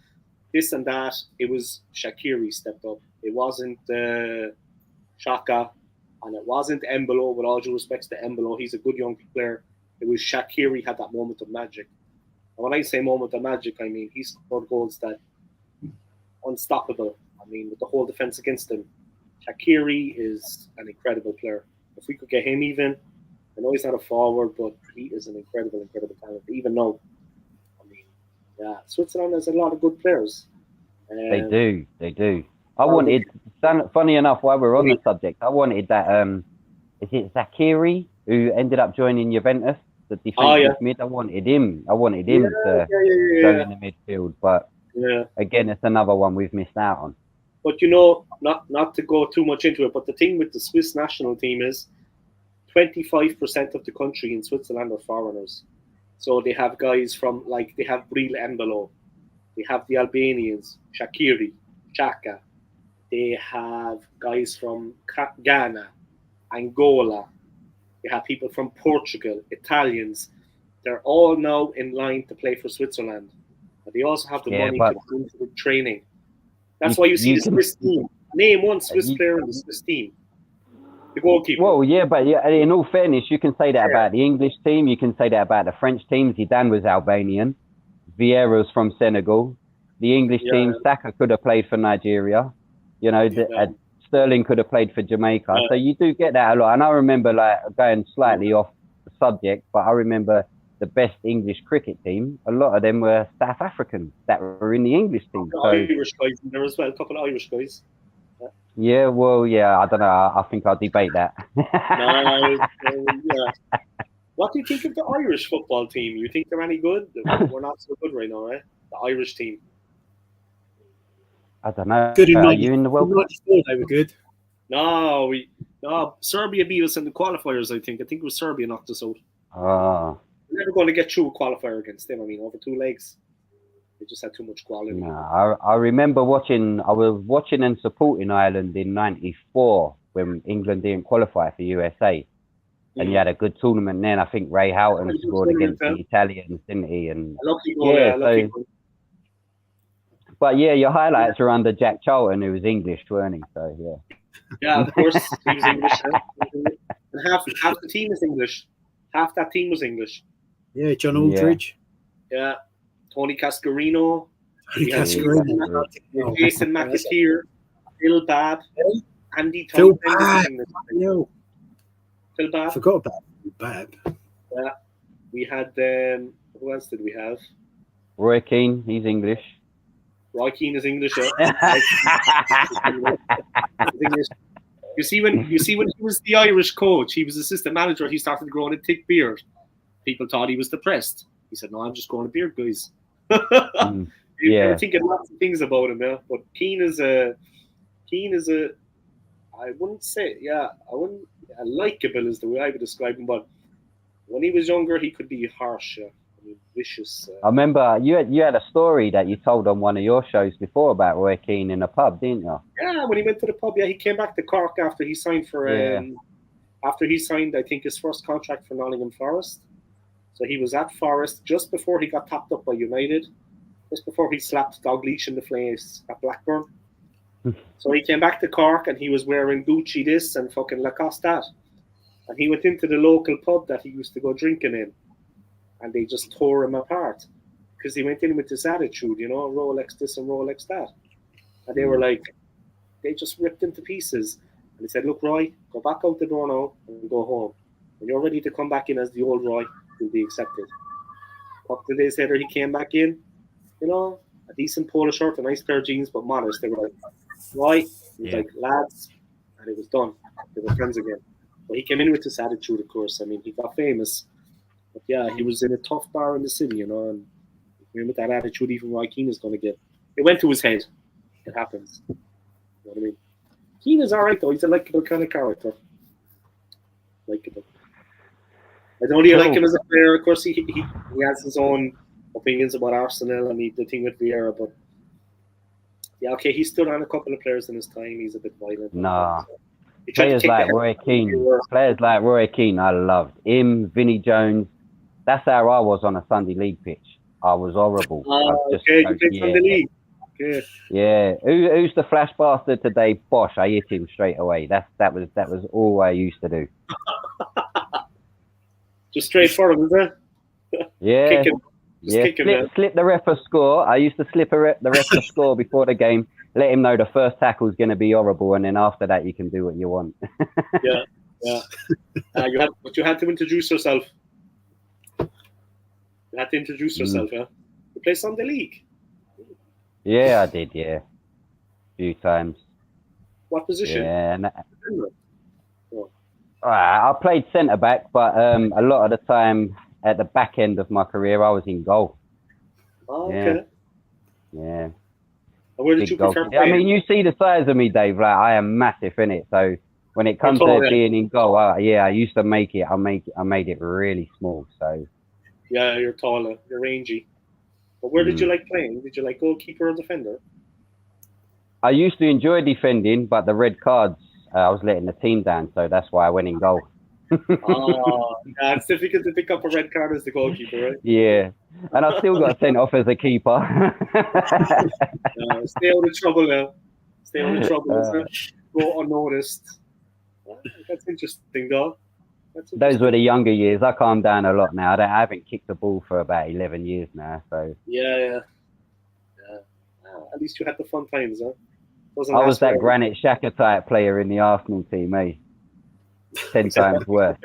this and that. It was Shaqiri stepped up. It wasn't Xhaka, and it wasn't Embolo, with all due respects to Embolo. He's a good young player. It was Shaqiri had that moment of magic. when I say moment of magic, I mean he scored goals that unstoppable. I mean, with the whole defense against him, Shaqiri is an incredible player. If we could get him even, I know he's not a forward, but he is an incredible talent. Even though, I mean, yeah, Switzerland has a lot of good players. They do. I wanted, funny enough, while we're on the subject, I wanted that, is it Zakiri, who ended up joining Juventus, the defensive mid? I wanted him to go in the midfield, but again, it's another one we've missed out on. But you know, not to go too much into it, but the thing with the Swiss national team is 25% of the country in Switzerland are foreigners. So they have guys from, like, they have Bril Embolo, they have the Albanians, Shaqiri, Xhaka, they have guys from Ghana, Angola, they have people from Portugal, Italians. They're all now in line to play for Switzerland. But they also have the money to go into the training. That's why you see the Swiss team. Name one Swiss player in the Swiss team. The goalkeeper. Well, yeah, but in all fairness, you can say that about the English team. You can say that about the French team. Zidane was Albanian. Vieira's from Senegal. The English team, Saka could have played for Nigeria. You know, Sterling could have played for Jamaica. So you do get that a lot. And I remember, like, going slightly off the subject, but I remember the best English cricket team, a lot of them were South Africans that were in the English team. So, Irish guys in there as well, a couple of Irish guys. Yeah, well, I don't know. I think I'll debate that. What do you think of the Irish football team? You think they're any good? We're not so good right now, right? The Irish team. I don't know. Good enough. You in the World Cup? They were good. No, Serbia beat us in the qualifiers, I think. I think it was Serbia knocked us out. We're never going to get through a qualifier against them. I mean, over 2 legs. They just had too much quality. No, I remember watching. I was watching and supporting Ireland in '94 when England didn't qualify for USA, and you had a good tournament then. I think Ray Houghton scored against the Italians, didn't he? And but your highlights are under Jack Charlton, who was English, weren't he? So yeah, of course he was English. And half the team is English. Half that team was English. Yeah, John Aldridge. Yeah. Tony Cascarino, Jason McAteer, Phil Babb, Andy Phil Thompson. Phil Babb. I forgot about Phil Babb. Yeah. We had, who else did we have? Roy Keane, he's English. Roy Keane is English. English. You see when he was the Irish coach, he was assistant manager, he started growing a thick beard. People thought he was depressed. He said, "No, I'm just growing a beard, guys." They were thinking lots of things about him, but Keane is a I wouldn't say, likable is the way I would describe him, but when he was younger, he could be harsh, I mean, vicious. I remember you had a story that you told on one of your shows before about Roy Keane in a pub, didn't you? Yeah, when he went to the pub, he came back to Cork after he signed I think, his first contract for Nottingham Forest. So he was at Forest just before he got tapped up by United, just before he slapped Dalglish in the face at Blackburn. So he came back to Cork and he was wearing Gucci this and fucking Lacoste that. And he went into the local pub that he used to go drinking in. And they just tore him apart. Because he went in with this attitude, Rolex this and Rolex that. And they were like, they just ripped him to pieces. And he said, "Look, Roy, go back out the door now and go home. When you're ready to come back in as the old Roy, will be accepted." A couple of days later, he came back in, a decent polo shirt, a nice pair of jeans, but modest. They were like, "Roy," he was like, "Lads," and it was done. They were friends again. But he came in with this attitude, of course. I mean, he got famous. But he was in a tough bar in the city, and with that attitude, even Roy Keane is going to get. It went to his head. It happens. You know what I mean? Keane is all right, though. He's a likable kind of character. Likable. I don't really like him as a player. Of course, he has his own opinions about Arsenal and the thing with Vieira, but he stood on a couple of players in his time. He's a bit violent. Nah. Players like Roy Keane, I loved him. Vinnie Jones. That's how I was on a Sunday League pitch. I was horrible. You played Sunday League. Okay. Yeah. Who's the flash bastard today? Bosh. I hit him straight away. That was all I used to do. Just straight for him, is it? Yeah. Yeah, kick him, man. slip the ref a score. I used to slip the ref a score before the game. Let him know the first tackle is going to be horrible, and then after that you can do what you want. Yeah. But you had to introduce yourself. You had to introduce yourself, yeah. You play Sunday League. Yeah, I did. Yeah, a few times. What position? Yeah, I played centre back, but a lot of the time at the back end of my career, I was in goal. Oh, okay. Yeah. And where did you prefer playing? I mean, you see the size of me, Dave. Like, I am massive in it. So when it comes to being in goal, I used to make it. I made it really small. So yeah, you're taller, you're rangy. But where did you like playing? Did you like goalkeeper or defender? I used to enjoy defending, but the red cards, I was letting the team down. So that's why I went in goal. It's difficult to pick up a red card as the goalkeeper, right? Yeah, and I still got sent off as a keeper. Stay out of trouble now. Stay out of trouble. Go unnoticed. That's interesting, though. Those were the younger years. I calmed down a lot now. I haven't kicked the ball for about 11 years now. So yeah. At least you had the fun times, huh? I was that Granit Xhaka type player in the Arsenal team, eh? 10 times worse.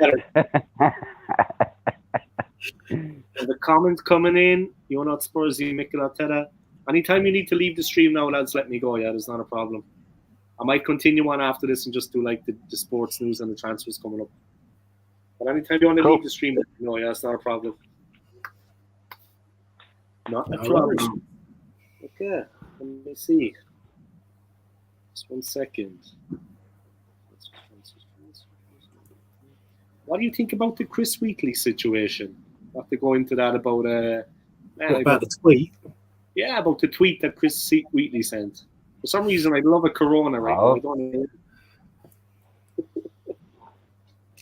The comment coming in, you're not Spursy, Mikel Arteta. Anytime you need to leave the stream now, lads, let me go. Yeah, there's not a problem. I might continue on after this and just do like the sports news and the transfers coming up. But anytime you want to leave the stream, let me know. Yeah, it's not a problem. Not a problem. Okay, let me see. Just 1 second. What do you think about the Chris Wheatley situation? I'll have to go into that about about the tweet. Yeah, about the tweet that Chris Wheatley sent. For some reason, I love a Corona right now. I don't know.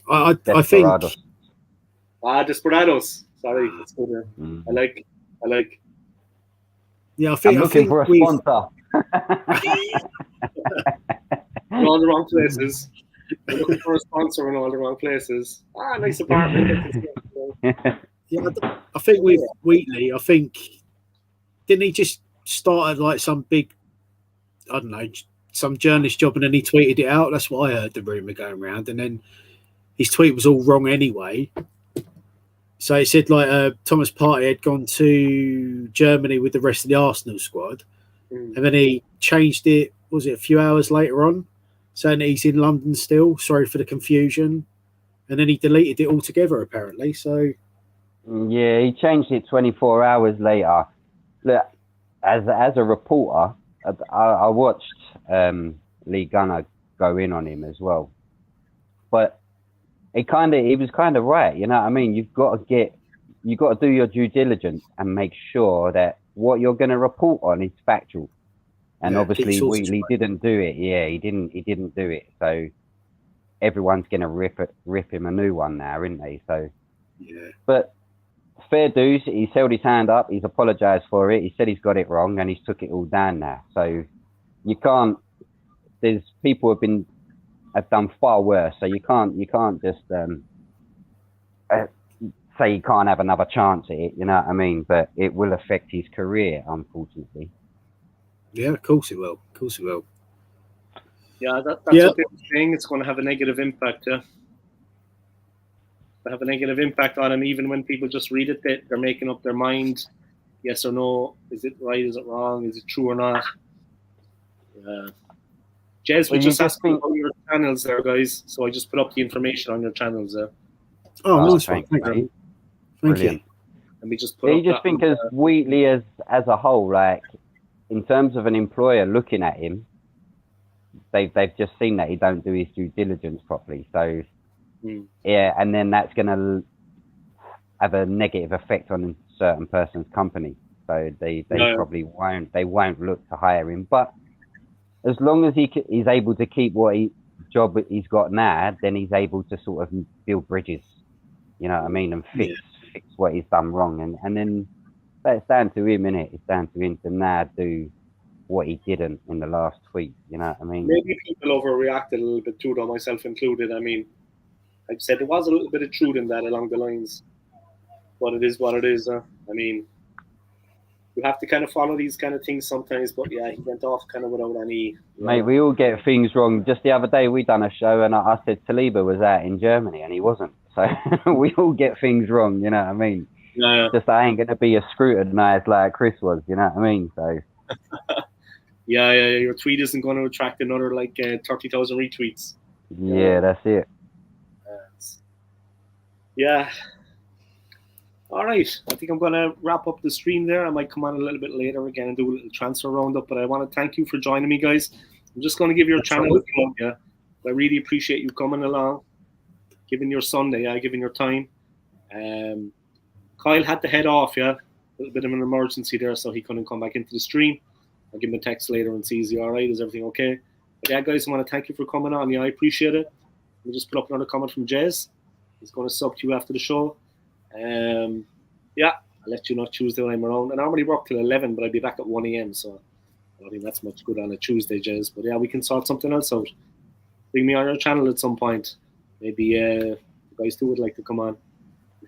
I think. Desperados. Sorry, it's good. I like. Yeah, I think. I'm looking for a sponsor. In all the wrong places. I'm looking for a sponsor in all the wrong places. Nice apartment. Yeah, I think with Wheatley, didn't he just start like some big, I don't know, some journalist job, and then he tweeted it out? That's what I heard, the rumor going around, and then his tweet was all wrong anyway. So it said like Thomas Partey had gone to Germany with the rest of the Arsenal squad, and then he changed it. Was it a few hours later on, saying that he's in London still? Sorry for the confusion, and then he deleted it altogether apparently. So yeah, he changed it 24 hours later. Look, as a reporter, I watched Lee Gunner go in on him as well, but he was kind of right. You know what I mean? You've got to do your due diligence and make sure that what you're going to report on is factual. And obviously, Wheatley didn't do it. Yeah, he didn't do it. So everyone's going to rip him a new one now, isn't they? So yeah. But fair dues. He's held his hand up. He's apologised for it. He said he's got it wrong, and he's took it all down now. So you can't. There's people have done far worse. So you can't just say he can't have another chance at it. You know what I mean? But it will affect his career, unfortunately. Yeah, of course it will. Of course it will. Yeah, that's what they're saying. It's going to have a negative impact. Yeah, have a negative impact on him. Even when people just read it, they're making up their mind. Yes or no? Is it right? Is it wrong? Is it true or not? Jez, we just asked about your channels there, guys. So I just put up the information on your channels there. Oh, nice one. Thank you. Thank you. Let me just put up. You just think as Wheatley as a whole, like in terms of an employer looking at him, they've just seen that he don't do his due diligence properly. So yeah, and then that's going to have a negative effect on a certain person's company. So they probably won't look to hire him. But as long as he's able to keep what job he's got now, then he's able to sort of build bridges. You know what I mean, and fix what he's done wrong, and then that's down to him, innit? It's down to him to now do what he didn't in the last tweet. You know what I mean? Maybe people overreacted a little bit too, though, myself included. I mean, like I said, there was a little bit of truth in that along the lines, but it is what it is. I mean, you have to kind of follow these kind of things sometimes. But yeah, he went off kind of without any. Mate, we all get things wrong. Just the other day, we done a show, and I said Saliba was out in Germany, and he wasn't. So we all get things wrong, you know what I mean? Yeah. Just I ain't gonna be as scrutinized like Chris was, you know what I mean? So. Yeah. Your tweet isn't going to attract another like 30,000 retweets. Yeah, that's it. Yeah. All right. I think I'm going to wrap up the stream there. I might come on a little bit later again and do a little transfer roundup, but I want to thank you for joining me, guys. I'm just going to give your channel a plug, yeah. I really appreciate you coming along, giving your Sunday, giving your time. Kyle had to head off, yeah. A little bit of an emergency there, so he couldn't come back into the stream. I'll give him a text later and see, is he all right? Is everything okay? But yeah, guys, I want to thank you for coming on. Yeah, I appreciate it. Let me just put up another comment from Jez. He's going to sub to you after the show. Yeah, I'll let you know Tuesday when I'm around. I normally work till 11, but I'll be back at 1 a.m. So I don't think that's much good on a Tuesday, Jez. But yeah, we can sort something else out. Bring me on your channel at some point. Maybe the guys too would like to come on.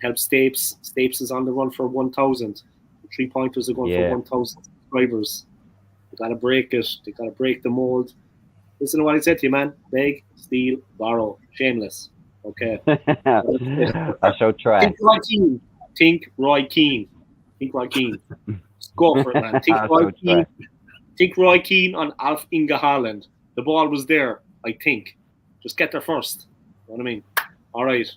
Help Stapes. Stapes is on the run for 1,000. The 3-pointers are going for 1,000 subscribers. They got to break it. They got to break the mold. Listen to what I said to you, man. Beg, steal, borrow. Shameless. Okay. I shall try. Think Roy Keane. Think Roy Keane. Think Roy Keane. Just go for it, man. Think Roy Keane. Think Roy Keane on Alf Inga Haaland. The ball was there, I think. Just get there first. You know what I mean? All right.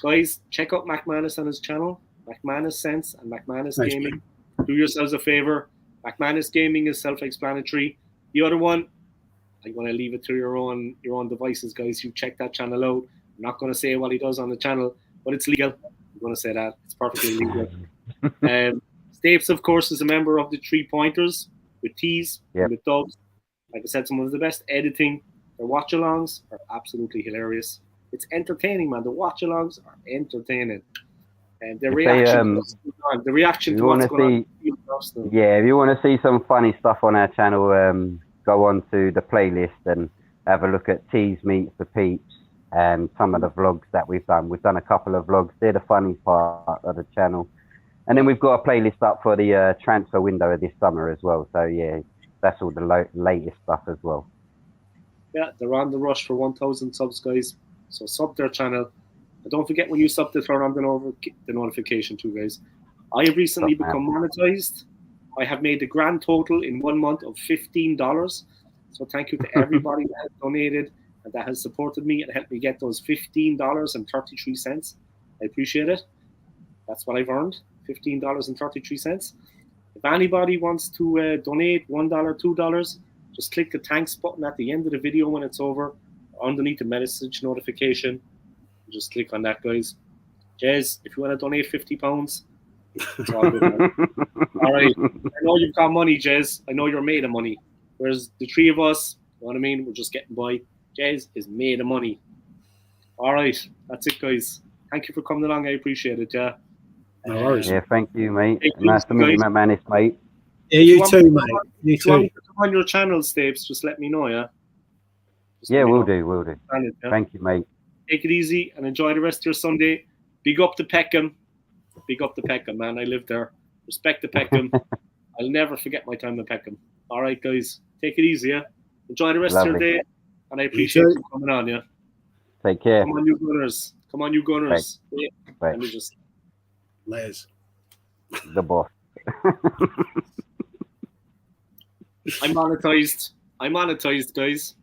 Guys, check out McManus on his channel. McManus Sense and McManus Gaming. Do yourselves a favor. McManus Gaming is self-explanatory. The other one, I'm going to leave it to your own devices, guys. You check that channel out. I'm not going to say what he does on the channel, but it's legal. I'm going to say that. It's perfectly legal. Stapes, of course, is a member of the 3-pointers with T's and with Dubs. Like I said, some of the best editing. Their watch-alongs are absolutely hilarious. It's entertaining, man. The watch-alongs are entertaining. And the reaction to what's going on. Yeah, if you want to see some funny stuff on our channel, go on to the playlist and have a look at Tees Meets the Peeps and some of the vlogs that we've done. We've done a couple of vlogs. They're the funny part of the channel. And then we've got a playlist up for the transfer window of this summer as well. So, yeah, that's all the latest stuff as well. Yeah, they're on the rush for 1,000 subs, guys. So sub their channel. And don't forget when you sub to turn on the notification too, guys. I have recently become monetized. I have made the grand total in 1 month of $15. So thank you to everybody that has donated and that has supported me and helped me get those $15.33. I appreciate it. That's what I've earned, $15.33. If anybody wants to donate $1, $2, just click the thanks button at the end of the video when it's over, underneath the message notification. Just click on that, guys. Jez, if you want to donate £50, it's all good, man. All right. I know you've got money, Jez. I know you're made of money. Whereas the three of us, you know what I mean? We're just getting by. Jez is made of money. All right. That's it, guys. Thank you for coming along. I appreciate it, yeah. No worries. Yeah, thank you, mate. Nice to meet you, McManus, mate. Yeah, you too, mate. You too. If you come on your channel, Stapes, just let me know, yeah? We'll do. Thank you, mate. Take it easy and enjoy the rest of your Sunday. Big up to Peckham. Big up to Peckham, man. I live there. Respect the Peckham. I'll never forget my time in Peckham. All right, guys. Take it easy, yeah? Enjoy the rest of your day. And I appreciate you coming on, yeah? Take care. Come on, you Gunners. Come on, you Gunners. Bye. Let me just... Les. The boss. I'm monetized, guys.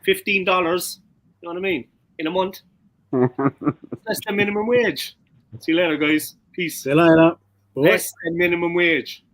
$15. You know what I mean? In a month. Less than minimum wage. See you later, guys. Peace. See you later. Less than minimum wage.